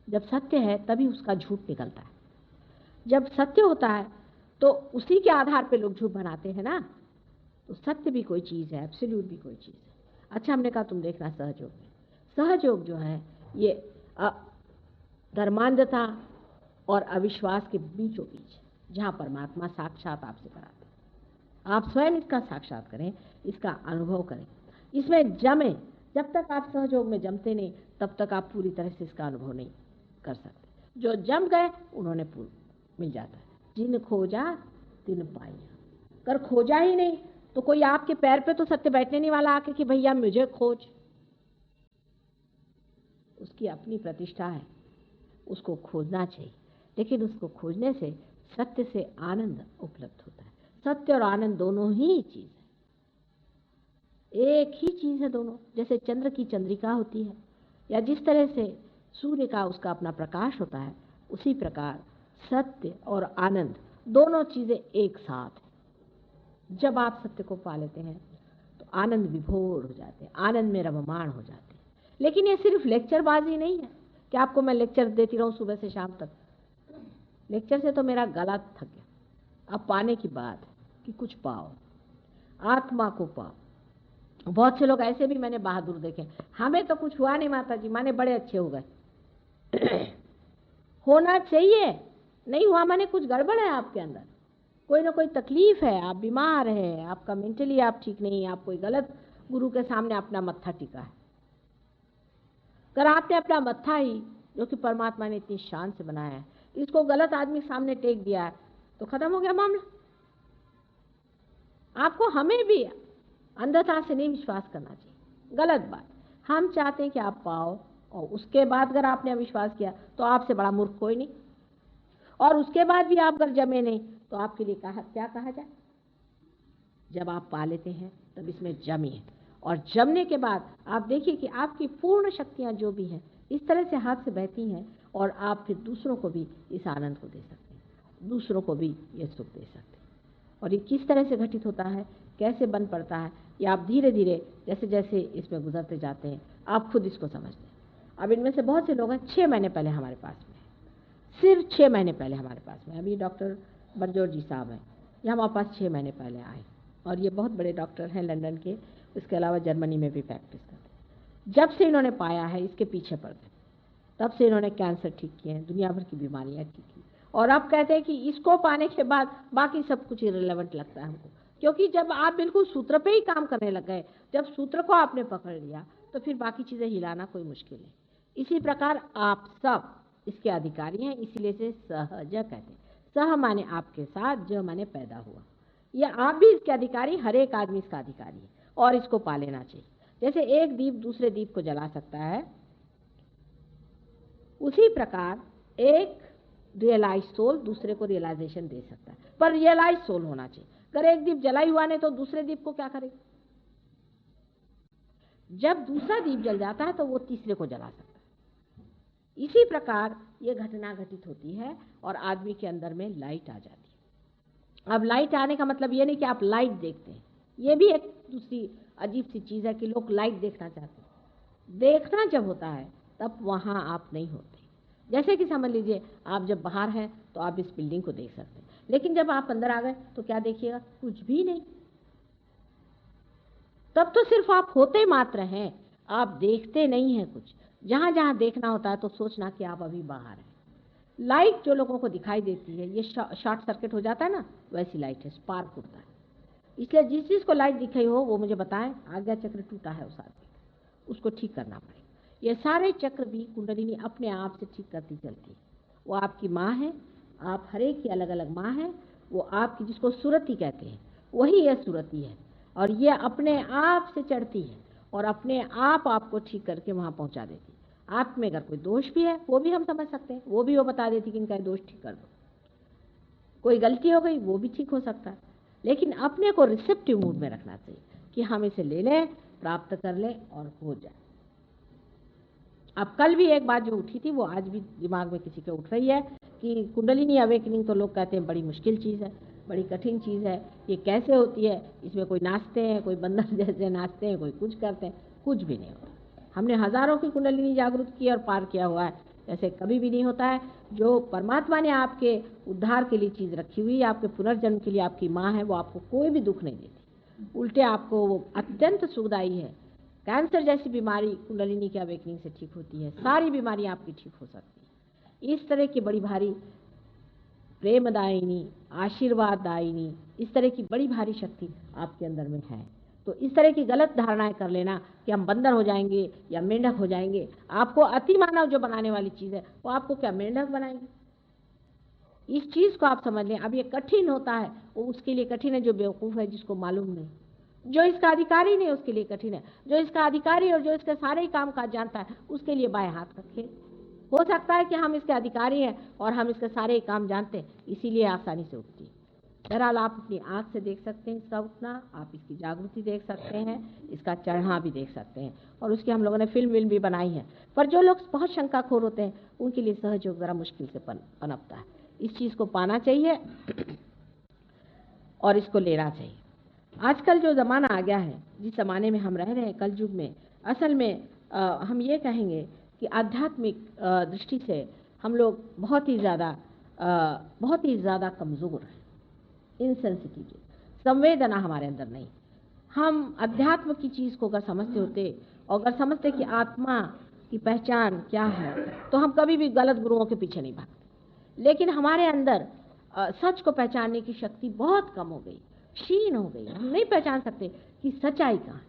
जब सत्य है तभी उसका झूठ निकलता है। जब सत्य होता है तो उसी के आधार पे लोग झूठ बनाते हैं ना। तो सत्य भी कोई चीज़ है, एब्सोल्यूट भी कोई चीज़ है। अच्छा हमने कहा तुम देखना सहयोग में, सहयोग जो है ये धर्मांधता और अविश्वास के बीचों बीच, जहाँ परमात्मा साक्षात आपसे कराते हैं। आप स्वयं इसका साक्षात करें, इसका अनुभव करें, इसमें जमें। जब तक आप सहयोग में जमते नहीं तब तक आप पूरी तरह से इसका अनुभव नहीं कर सकते। जो जम गए उन्होंने मिल जाता है। जिन खोजा तिन पाया। कर खोजा ही नहीं तो कोई आपके पैर पे तो सत्य बैठने नहीं वाला आके कि भैया मुझे खोज। उसकी अपनी प्रतिष्ठा है, उसको खोजना चाहिए। लेकिन उसको खोजने से सत्य से आनंद उपलब्ध होता है। सत्य और आनंद दोनों ही चीज़ है, एक ही चीज़ है दोनों। जैसे चंद्र की चंद्रिका होती है या जिस तरह से सूर्य का उसका अपना प्रकाश होता है, उसी प्रकार सत्य और आनंद दोनों चीज़ें एक साथ हैं। जब आप सत्य को पा लेते हैं तो आनंद विभोर हो जाते हैं, आनंद में रममाण हो जाते हैं। लेकिन ये सिर्फ लेक्चरबाजी नहीं है कि आपको मैं लेक्चर देती रहूं सुबह से शाम तक। लेक्चर से तो मेरा गला थक गया। अब पाने की बात है कि कुछ पाओ, आत्मा को पाओ। बहुत से लोग ऐसे भी मैंने बहादुर देखे, हमें तो कुछ हुआ नहीं माता जी, माने बड़े अच्छे हो गए। होना चाहिए, नहीं हुआ माने कुछ गड़बड़ है आपके अंदर, कोई ना कोई तकलीफ है, आप बीमार हैं, आपका मेंटली आप ठीक नहीं, आप कोई गलत गुरु के सामने अपना मत्था टिका है। अगर आपने अपना मत्था ही, जो कि परमात्मा ने इतनी शान से बनाया है, इसको गलत आदमी के सामने टेक दिया है तो खत्म हो गया मामला। आपको हमें भी अंधता से नहीं विश्वास करना चाहिए, गलत बात। हम चाहते हैं कि आप पाओ, और उसके बाद अगर आपने अविश्वास किया तो आपसे बड़ा मूर्ख कोई नहीं, और उसके बाद भी आप अगर जमे नहीं तो आपके लिए क्या कहा जाए। जब आप पा लेते हैं तब इसमें जमिए, और जमने के बाद आप देखिए कि आपकी पूर्ण शक्तियां जो भी हैं इस तरह से हाथ से बहती हैं, और आप फिर दूसरों को भी इस आनंद को दे सकते हैं, दूसरों को भी ये सुख दे सकते हैं। और ये किस तरह से घटित होता है, कैसे बन पड़ता है, ये आप धीरे धीरे जैसे जैसे इसमें गुजरते जाते हैं आप खुद इसको समझते हैं। अब इनमें से बहुत से लोग हैं 6 महीने पहले हमारे पास में, सिर्फ 6 महीने पहले हमारे पास में। अभी डॉक्टर बरजोर जी साहब हैं, ये हमारे पास 6 महीने पहले आए, और ये बहुत बड़े डॉक्टर हैं लंदन के, इसके अलावा जर्मनी में भी प्रैक्टिस करते हैं। जब से इन्होंने पाया है इसके पीछे पड़ गए, तब से इन्होंने कैंसर ठीक किए हैं, दुनिया भर की बीमारियां ठीक की, और अब कहते हैं कि इसको पाने के बाद बाकी सब कुछ इरेलेवेंट लगता है हमको, क्योंकि जब आप बिल्कुल सूत्र पे ही काम करने लग गए, जब सूत्र को आपने पकड़ लिया तो फिर बाकी चीज़ें हिलाना कोई मुश्किल नहीं। इसी प्रकार आप सब इसके अधिकारी हैं, इसीलिए से सहज कहते हैं। सह माने आपके साथ, ज माने पैदा हुआ, ये आप भी इसके अधिकारी, हर एक आदमी इसका अधिकारी है, और इसको पा लेना चाहिए। जैसे एक दीप दूसरे दीप को जला सकता है, उसी प्रकार एक रियलाइज सोल दूसरे को रियलाइजेशन दे सकता है, पर रियलाइज सोल होना चाहिए। अगर एक दीप जला ही हुआ नहीं तो दूसरे दीप को क्या करेगा? जब दूसरा दीप जल जाता है तो वो तीसरे को जला सकता है। इसी प्रकार ये घटना घटित होती है और आदमी के अंदर में लाइट आ जाती है। अब लाइट आने का मतलब ये नहीं कि आप लाइट देखते हैं, ये भी एक दूसरी अजीब सी चीज़ है कि लोग लाइट देखना चाहते हैं। देखना जब होता है तब वहाँ आप नहीं होते। जैसे कि समझ लीजिए आप जब बाहर हैं तो आप इस बिल्डिंग को देख सकते हैं, लेकिन जब आप अंदर आ गए तो क्या देखिएगा? कुछ भी नहीं। तब तो सिर्फ आप होते मात्र हैं, आप देखते नहीं हैं कुछ। जहाँ जहाँ देखना होता है तो सोचना कि आप अभी बाहर हैं। लाइट जो लोगों को दिखाई देती है ये शॉर्ट सर्किट हो जाता है ना, वैसी लाइट है, स्पार्क होता है। इसलिए जिस चीज़ को लाइट दिखाई हो वो मुझे बताएं, आज्ञा चक्र टूटा है उस आदमी का, उसको ठीक करना पड़ेगा। ये सारे चक्र भी कुंडलिनी अपने आप से ठीक करती चलती है। वो आपकी माँ है, आप हर एक की अलग अलग माँ है, वो आपकी जिसको सुरति कहते हैं वही यह सुरति है, और ये अपने आप से चढ़ती है और अपने आप आपको ठीक करके वहाँ पहुँचा देती है। आप में अगर कोई दोष भी है वो भी हम समझ सकते हैं, वो भी वो बता देती कि इनका दोष ठीक कर दो। कोई गलती हो गई वो भी ठीक हो सकता है, लेकिन अपने को रिसेप्टिव मूड में रखना चाहिए कि हम इसे ले लें, प्राप्त कर लें और हो जाए। अब कल भी एक बात जो उठी थी वो आज भी दिमाग में किसी के उठ रही है कि कुंडलिनी अवेकनिंग तो लोग कहते हैं बड़ी मुश्किल चीज़ है, बड़ी कठिन चीज़ है, ये कैसे होती है? इसमें कोई नाचते हैं, कोई बंदर जैसे नाचते हैं, कोई कुछ करते हैं, कुछ भी नहीं होता। हमने हज़ारों की कुंडलिनी जागृत की और पार किया हुआ है, ऐसे कभी भी नहीं होता है। जो परमात्मा ने आपके उद्धार के लिए चीज़ रखी हुई है, आपके पुनर्जन्म के लिए आपकी माँ है, वो आपको कोई भी दुख नहीं देती, उल्टे आपको वो अत्यंत सुखदायी है। कैंसर जैसी बीमारी कुंडलिनी के अवेकनिंग से ठीक होती है, सारी बीमारियां आपकी ठीक हो सकती हैं। इस तरह की बड़ी भारी प्रेमदायिनी, आशीर्वाददायिनी, इस तरह की बड़ी भारी शक्ति आपके अंदर में है। तो इस तरह की गलत धारणाएं कर लेना कि हम बंदर हो जाएंगे या मेंढक हो जाएंगे, आपको अति मानव जो बनाने वाली चीज़ है वो आपको क्या मेंढक बनाएंगे? इस चीज़ को आप समझ लें। अब ये कठिन होता है, वो उसके लिए कठिन है जो बेवकूफ़ है, जिसको मालूम नहीं। जो इसका अधिकारी नहीं उसके लिए कठिन है, जो इसका अधिकारी और जो इसके सारे ही काम काज जानता है उसके लिए बाएं हाथ रखे। हो सकता है कि हम इसके अधिकारी हैं और हम इसके सारे ही काम जानते हैं, इसीलिए आसानी से उठती है। बहरहाल आप अपनी आँख से देख सकते हैं इसका उठना, आप इसकी जागृति देख सकते हैं, इसका चढ़ना भी देख सकते हैं, और उसकी हम लोगों ने फिल्म भी बनाई है। पर जो लोग बहुत शंकाखोर होते हैं उनके लिए सहयोग ज़रा मुश्किल से पनपता है। इस चीज़ को पाना चाहिए और इसको लेना चाहिए। आजकल जो ज़माना आ गया है, जिस ज़माने में हम रह रहे हैं कलयुग में, असल में हम ये कहेंगे कि आध्यात्मिक दृष्टि से हम लोग बहुत ही ज़्यादा कमज़ोर हैं, इनसेंसिटिव, संवेदना हमारे अंदर नहीं। हम अध्यात्म की चीज़ को अगर समझते होते और अगर समझते कि आत्मा की पहचान क्या है तो हम कभी भी गलत गुरुओं के पीछे नहीं भागते। लेकिन हमारे अंदर सच को पहचानने की शक्ति बहुत कम हो गई, क्षीण हो गई। हम नहीं पहचान सकते कि सच्चाई कहाँ है,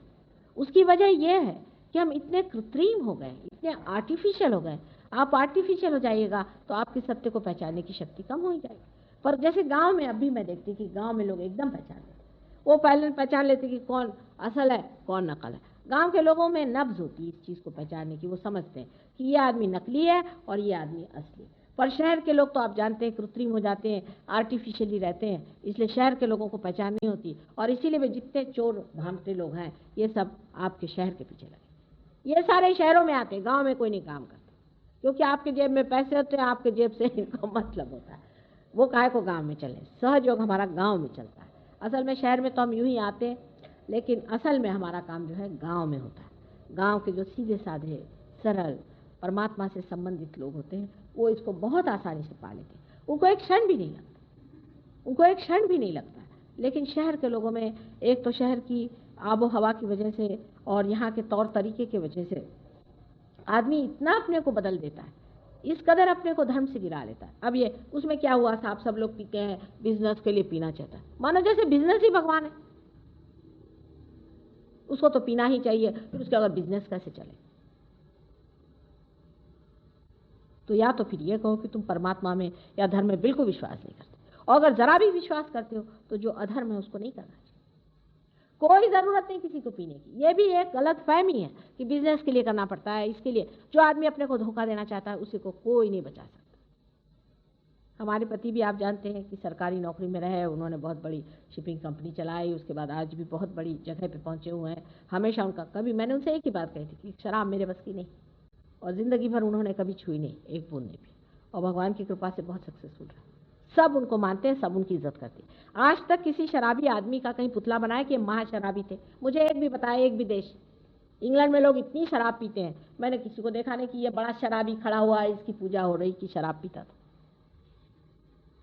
उसकी वजह यह है कि हम इतने कृत्रिम हो गए, इतने आर्टिफिशियल हो गए। आप आर्टिफिशियल हो जाइएगा तो आपके सत्य को पहचानने की शक्ति कम हो जाएगी। पर जैसे गांव में अभी मैं देखती कि गांव में लोग एकदम पहचान लेते, वो पहले पहचान लेते कि कौन असल है कौन नकल है। गांव के लोगों में नब्ज होती है इस चीज़ को पहचानने की, वो समझते हैं कि ये आदमी नकली है और ये आदमी असली। पर शहर के लोग तो आप जानते हैं कृत्रिम हो जाते हैं, आर्टिफिशियली रहते हैं, इसलिए शहर के लोगों को पहचान नहीं होती। और इसीलिए वे जितने चोर भागते लोग हैं ये सब आपके शहर के पीछे लगे। ये सारे शहरों में आते हैं, गाँव में कोई नहीं काम करता, क्योंकि आपके जेब में पैसे होते हैं, आपके जेब से इनको मतलब होता है। वो काहे को गांव में चले, सहयोग हमारा गांव में चलता है। असल में शहर में तो हम यूं ही आते हैं, लेकिन असल में हमारा काम जो है गांव में होता है। गांव के जो सीधे साधे सरल परमात्मा से संबंधित लोग होते हैं वो इसको बहुत आसानी से पा लेते हैं, उनको एक क्षण भी नहीं लगता, उनको एक क्षण भी नहीं लगता। लेकिन शहर के लोगों में एक तो शहर की आबो हवा की वजह से और यहाँ के तौर तरीके की वजह से आदमी इतना अपने को बदल देता है, इस कदर अपने को धर्म से गिरा लेता है। अब ये उसमें क्या हुआ, साहब सब लोग पीते हैं, बिजनेस के लिए पीना चाहता है, मानो जैसे बिजनेस ही भगवान है, उसको तो पीना ही चाहिए, फिर उसके अगर बिजनेस कैसे चले। तो या तो फिर ये कहो कि तुम परमात्मा में या धर्म में बिल्कुल विश्वास नहीं करते, और अगर जरा भी विश्वास करते हो तो जो अधर्म है उसको नहीं करना चाहिए। कोई जरूरत नहीं किसी को पीने की। ये भी एक गलत फहमी है कि बिजनेस के लिए करना पड़ता है, इसके लिए। जो आदमी अपने को धोखा देना चाहता है उसी को कोई नहीं बचा सकता। हमारे पति भी आप जानते हैं कि सरकारी नौकरी में रहे, उन्होंने बहुत बड़ी शिपिंग कंपनी चलाई, उसके बाद आज भी बहुत बड़ी जगह पे पहुंचे हुए हैं। हमेशा उनका कभी, मैंने उनसे एक ही बात कही थी कि शराब मेरे बस की नहीं, और ज़िंदगी भर उन्होंने कभी छुई नहीं, एक बूंद नहीं भी, और भगवान की कृपा से बहुत सक्सेसफुल रहा। सब उनको मानते हैं, सब उनकी इज्जत करते हैं। आज तक किसी शराबी आदमी का कहीं पुतला बनाया कि महा शराबी थे, मुझे एक भी बताया, एक भी देश। इंग्लैंड में लोग इतनी शराब पीते हैं, मैंने किसी को देखा नहीं कि ये बड़ा शराबी खड़ा हुआ है, इसकी पूजा हो रही कि शराब पीता था।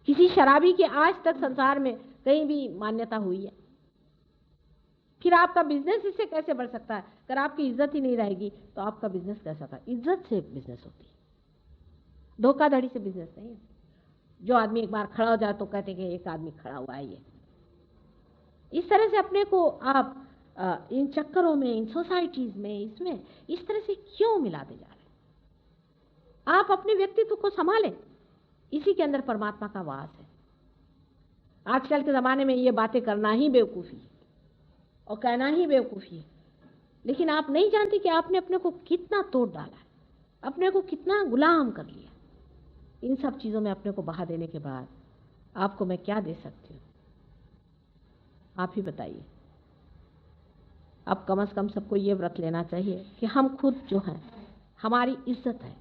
किसी शराबी की आज तक संसार में कहीं भी मान्यता हुई है? फिर आपका बिजनेस इससे कैसे बढ़ सकता है? अगर आपकी इज्जत ही नहीं रहेगी तो आपका बिजनेस कैसा था? इज्जत से बिजनेस होती है, धोखाधड़ी से बिजनेस नहीं है। जो आदमी एक बार खड़ा हो जाए तो कहते हैं कि एक आदमी खड़ा हुआ है। ये इस तरह से अपने को आप इन चक्करों में, इन सोसाइटीज में, इसमें इस तरह से क्यों मिलाते जा रहे हैं? आप अपने व्यक्तित्व को संभालें, इसी के अंदर परमात्मा का वास है। आजकल के ज़माने में ये बातें करना ही बेवकूफ़ी है और कहना ही बेवकूफ़ी है, लेकिन आप नहीं जानते कि आपने अपने को कितना तोड़ डाला है, अपने को कितना गुलाम कर लिया। इन सब चीज़ों में अपने को बहा देने के बाद आपको मैं क्या दे सकती हूँ? आप ही बताइए। अब कम से कम सबको ये व्रत लेना चाहिए कि हम खुद जो हैं, हमारी इज्जत है।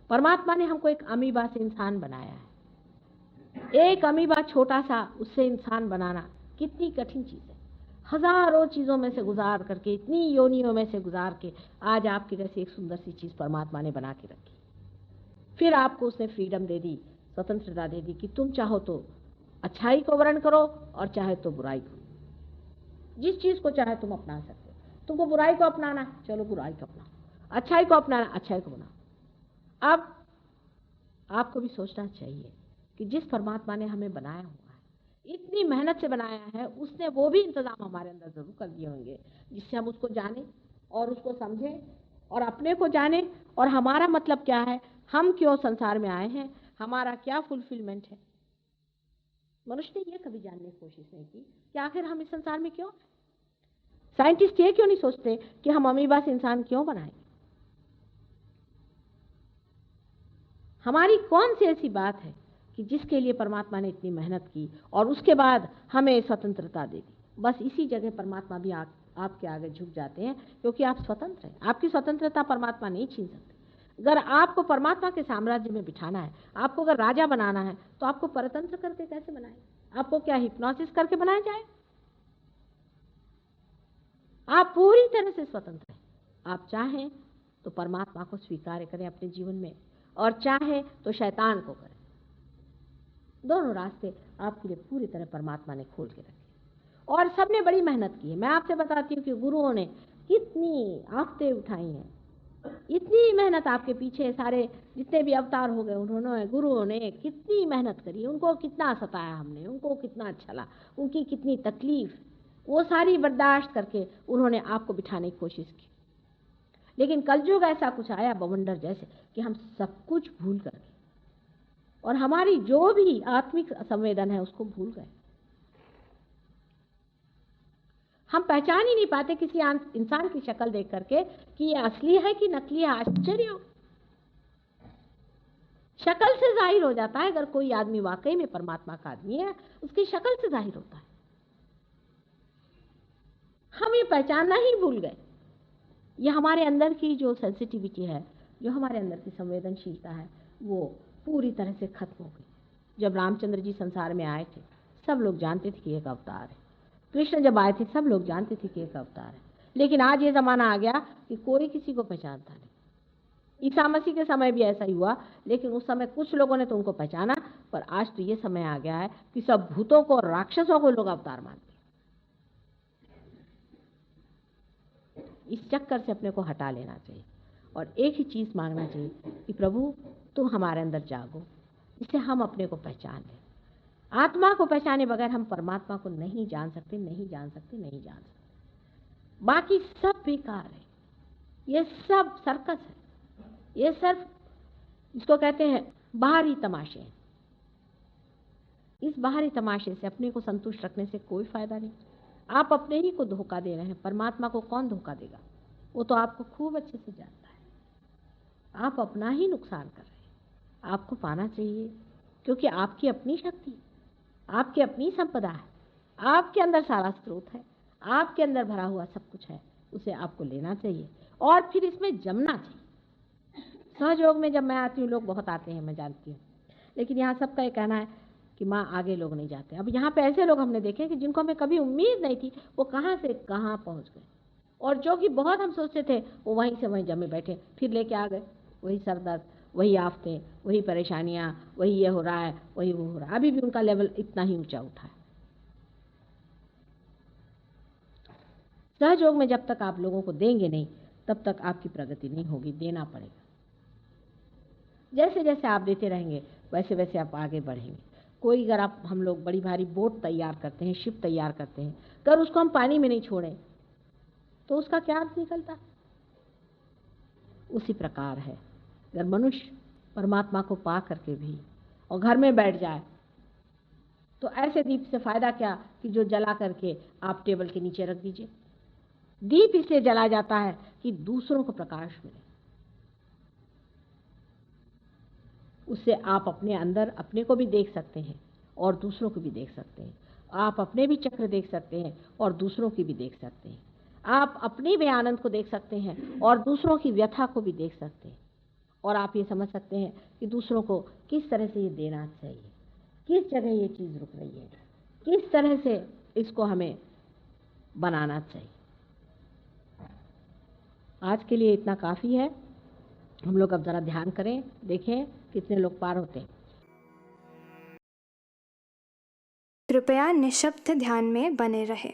परमात्मा ने हमको एक अमीबा से इंसान बनाया है। एक अमीबा छोटा सा, उससे इंसान बनाना कितनी कठिन चीज़ है। हजारों चीज़ों में से गुजार करके, इतनी योनियों में से गुजार के आज आपके जैसी एक सुंदर सी चीज़ परमात्मा ने बना के रखी। फिर आपको उसने फ्रीडम दे दी, स्वतंत्रता दे दी कि तुम चाहो तो अच्छाई को वर्ण करो और चाहे तो बुराई को। जिस चीज़ को चाहे तुम अपना सकते हो। तुमको बुराई को अपनाना, चलो बुराई को अपनाओ, अच्छाई को अपनाना, अच्छाई को बनाओ। अब आपको भी सोचना चाहिए कि जिस परमात्मा ने हमें बनाया हुआ है, इतनी मेहनत से बनाया है, उसने वो भी इंतजाम हमारे अंदर जरूर कर दिए होंगे जिससे हम उसको जानें और उसको समझें और अपने को जानें, और हमारा मतलब क्या है, हम क्यों संसार में आए हैं, हमारा क्या फुलफिलमेंट है। मनुष्य ने ये कभी जानने की कोशिश नहीं की कि आखिर हम इस संसार में क्यों। साइंटिस्ट ये क्यों नहीं सोचते कि हम अमीबा से इंसान क्यों बनाएंगे। हमारी कौन सी ऐसी बात है कि जिसके लिए परमात्मा ने इतनी मेहनत की और उसके बाद हमें स्वतंत्रता दे दी। बस इसी जगह परमात्मा भी आपके आगे झुक जाते हैं, क्योंकि आप स्वतंत्र हैं। आपकी स्वतंत्रता परमात्मा नहीं छीन सकते। अगर आपको परमात्मा के साम्राज्य में बिठाना है, आपको अगर राजा बनाना है, तो आपको परतंत्र करके कैसे बनाए? आपको क्या हिप्नोसिस करके बनाया जाए? आप पूरी तरह से स्वतंत्र हैं। आप चाहें तो परमात्मा को स्वीकार करें अपने जीवन में, और चाहें तो शैतान को करें। दोनों रास्ते आपके लिए पूरी तरह परमात्मा ने खोल के रखे, और सबने बड़ी मेहनत की है। मैं आपसे बताती हूँ कि गुरुओं ने कितनी आफतें उठाई हैं, इतनी मेहनत आपके पीछे सारे जितने भी अवतार हो गए, उन्होंने, गुरुओं ने कितनी मेहनत करी, उनको कितना सताया हमने, उनको कितना अच्छा लगा, उनकी कितनी तकलीफ, वो सारी बर्दाश्त करके उन्होंने आपको बिठाने की कोशिश की। लेकिन कलयुग ऐसा कुछ आया बवंडर जैसे कि हम सब कुछ भूल गए और हमारी जो भी आत्मिक संवेदन है उसको भूल गए। हम पहचान ही नहीं पाते किसी इंसान की शक्ल देख करके कि ये असली है कि नकली है। आश्चर्य हो, शक्ल से जाहिर हो जाता है। अगर कोई आदमी वाकई में परमात्मा का आदमी है, उसकी शक्ल से जाहिर होता है। हम ये पहचानना ही भूल गए। ये हमारे अंदर की जो सेंसिटिविटी है, जो हमारे अंदर की संवेदनशीलता है, वो पूरी तरह से खत्म हो गई। जब रामचंद्र जी संसार में आए थे, सब लोग जानते थे कि एक अवतार है। कृष्ण जब आए थे, सब लोग जानते थे कि एक अवतार है। लेकिन आज ये जमाना आ गया कि कोई किसी को पहचानता नहीं। ईसा मसीह के समय भी ऐसा ही हुआ, लेकिन उस समय कुछ लोगों ने तो उनको पहचाना, पर आज तो ये समय आ गया है कि सब भूतों को और राक्षसों को लोग अवतार मानते हैं। इस चक्कर से अपने को हटा लेना चाहिए और एक ही चीज मांगना चाहिए कि प्रभु तुम हमारे अंदर जागो, जिससे हम अपने को पहचान लें। आत्मा को पहचाने बगैर हम परमात्मा को नहीं जान सकते, नहीं जान सकते, नहीं जान सकते। बाकी सब बेकार है, ये सब सर्कस है, ये सिर्फ इसको कहते हैं बाहरी तमाशे हैं। इस बाहरी तमाशे से अपने को संतुष्ट रखने से कोई फायदा नहीं। आप अपने ही को धोखा दे रहे हैं। परमात्मा को कौन धोखा देगा? वो तो आपको खूब अच्छे से जानता है। आप अपना ही नुकसान कर रहे हैं। आपको पाना चाहिए, क्योंकि आपकी अपनी शक्ति, आपकी अपनी संपदा है, आपके अंदर सारा स्रोत है, आपके अंदर भरा हुआ सब कुछ है। उसे आपको लेना चाहिए और फिर इसमें जमना चाहिए। सहयोग में जब मैं आती हूँ, लोग बहुत आते हैं, मैं जानती हूँ, लेकिन यहाँ सबका ये कहना है कि माँ आगे लोग नहीं जाते। अब यहाँ पे ऐसे लोग हमने देखे कि जिनको हमें कभी उम्मीद नहीं थी, वो कहाँ से कहाँ पहुँच गए, और जो कि बहुत हम सोचते थे वो वहीं से वहीं जमे बैठे, फिर लेके आ गए वही सरदर्द, वही आफतें, वही परेशानियाँ, वही ये हो रहा है, वही वो हो रहा है। अभी भी उनका लेवल इतना ही ऊंचा उठा है। सहयोग में जब तक आप लोगों को देंगे नहीं, तब तक आपकी प्रगति नहीं होगी। देना पड़ेगा। जैसे जैसे आप देते रहेंगे, वैसे वैसे आप आगे बढ़ेंगे। कोई अगर आप हम लोग बड़ी भारी बोट तैयार करते हैं, शिप तैयार करते हैं, अगर उसको हम पानी में नहीं छोड़ें तो उसका क्या अर्थ निकलता? उसी प्रकार है, अगर मनुष्य परमात्मा को पा करके भी और घर में बैठ जाए तो ऐसे दीप से फायदा क्या कि जो जला करके आप टेबल के नीचे रख दीजिए। दीप इसलिए जला जाता है कि दूसरों को प्रकाश मिले। उससे आप अपने अंदर अपने को भी देख सकते हैं और दूसरों को भी देख सकते हैं। आप अपने भी चक्र देख सकते हैं और दूसरों की भी देख सकते हैं। आप अपने भी आनंद को देख सकते हैं और दूसरों की व्यथा को भी देख सकते हैं। और आप ये समझ सकते हैं कि दूसरों को किस तरह से ये देना चाहिए, किस जगह ये चीज़ रुक रही है, किस तरह से इसको हमें बनाना चाहिए। आज के लिए इतना काफ़ी है। हम लोग अब ज़रा ध्यान करें, देखें कितने लोग पार होते हैं। कृपया निःशब्द ध्यान में बने रहें।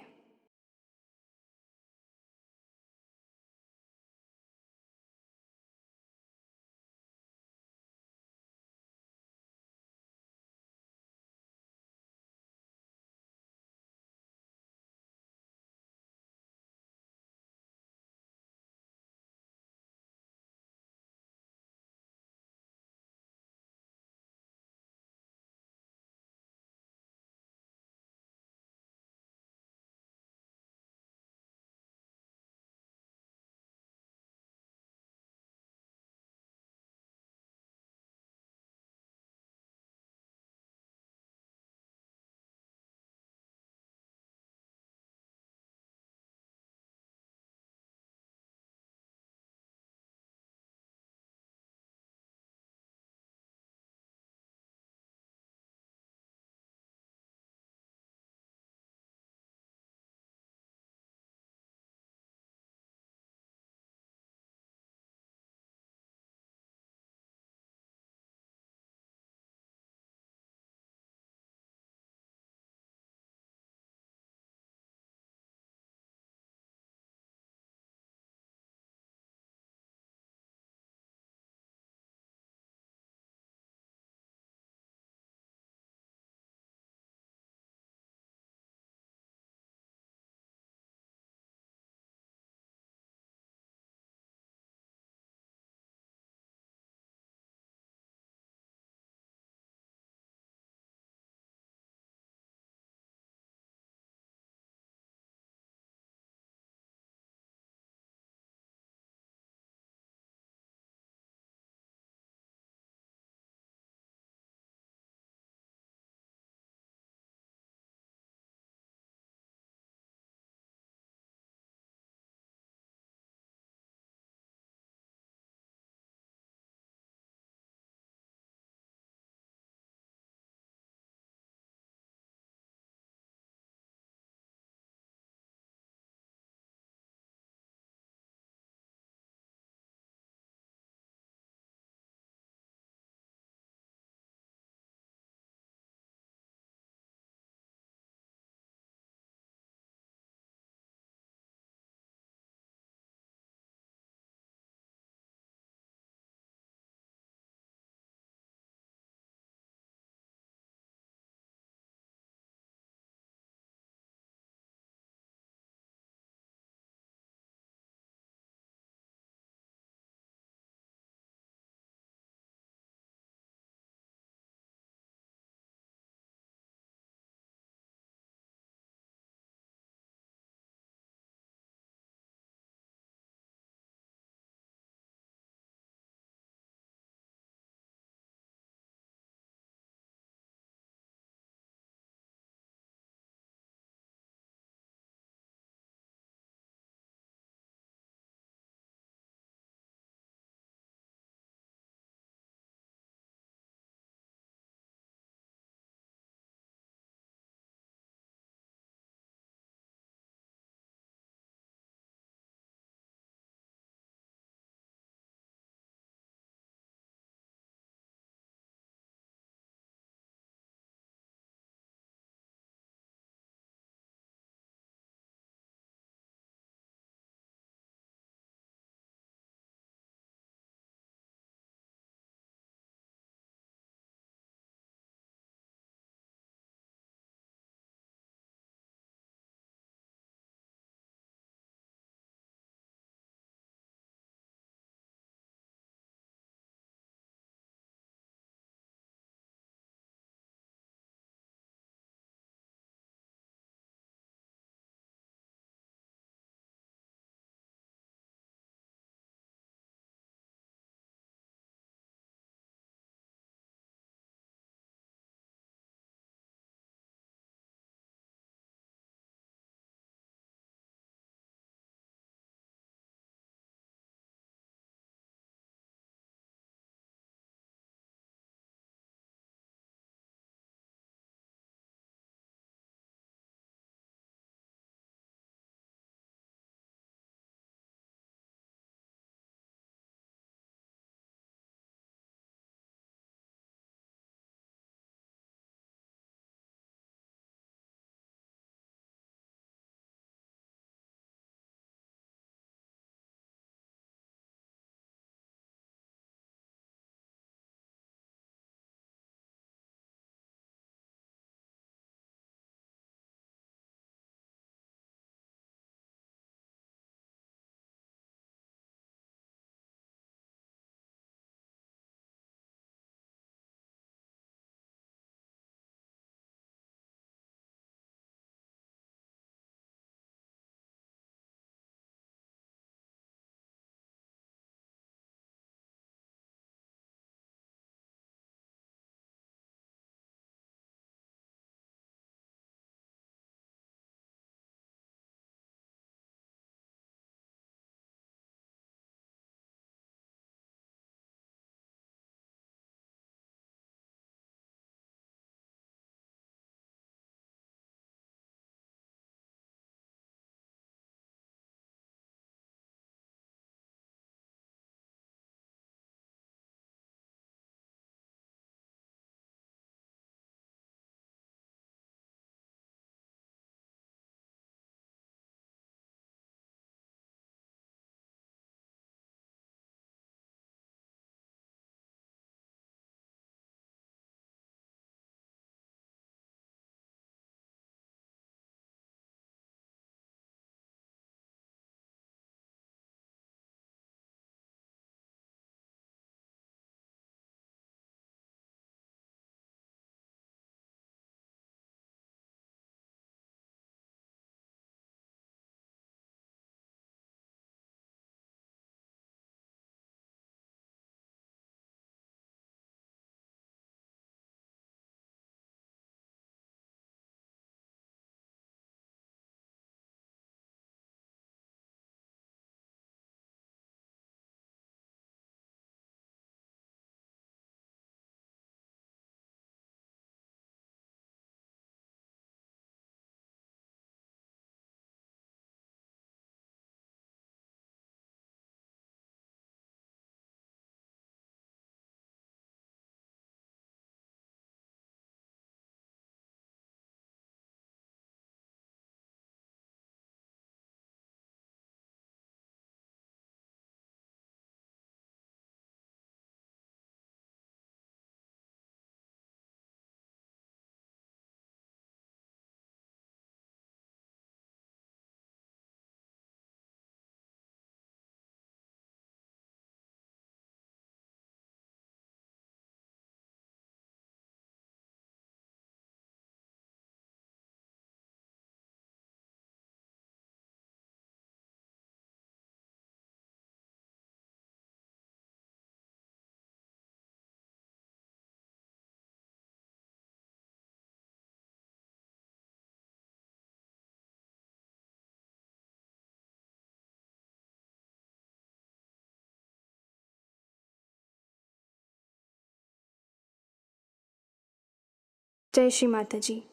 जय श्री माता जी।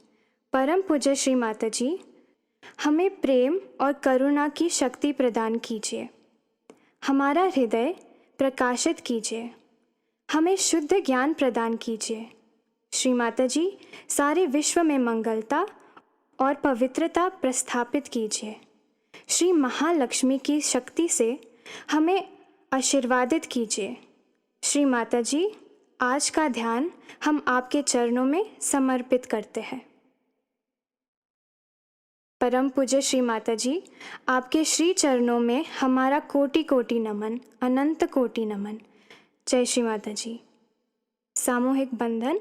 परम पूज्य श्री माता जी, हमें प्रेम और करुणा की शक्ति प्रदान कीजिए। हमारा हृदय प्रकाशित कीजिए। हमें शुद्ध ज्ञान प्रदान कीजिए। श्री माता जी, सारे विश्व में मंगलता और पवित्रता प्रस्थापित कीजिए। श्री महालक्ष्मी की शक्ति से हमें आशीर्वादित कीजिए। श्री माता जी, आज का ध्यान हम आपके चरणों में समर्पित करते हैं। परम पूज्य श्री माता जी, आपके श्री चरणों में हमारा कोटि कोटि नमन, अनंत कोटि नमन। जय श्री माता जी। सामूहिक बंधन।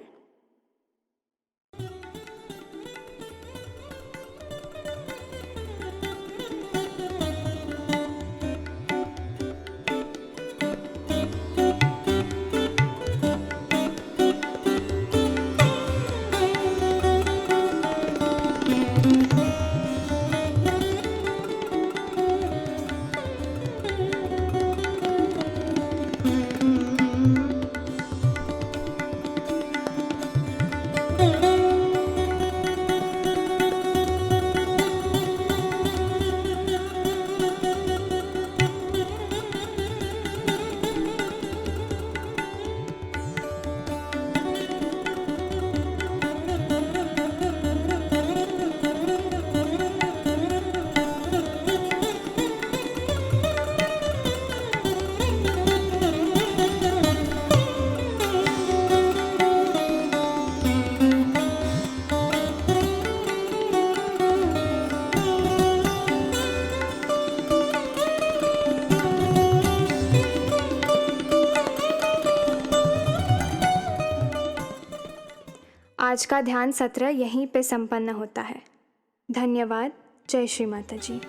आज का ध्यान सत्र यहीं पे संपन्न होता है। धन्यवाद। जय श्री माता जी।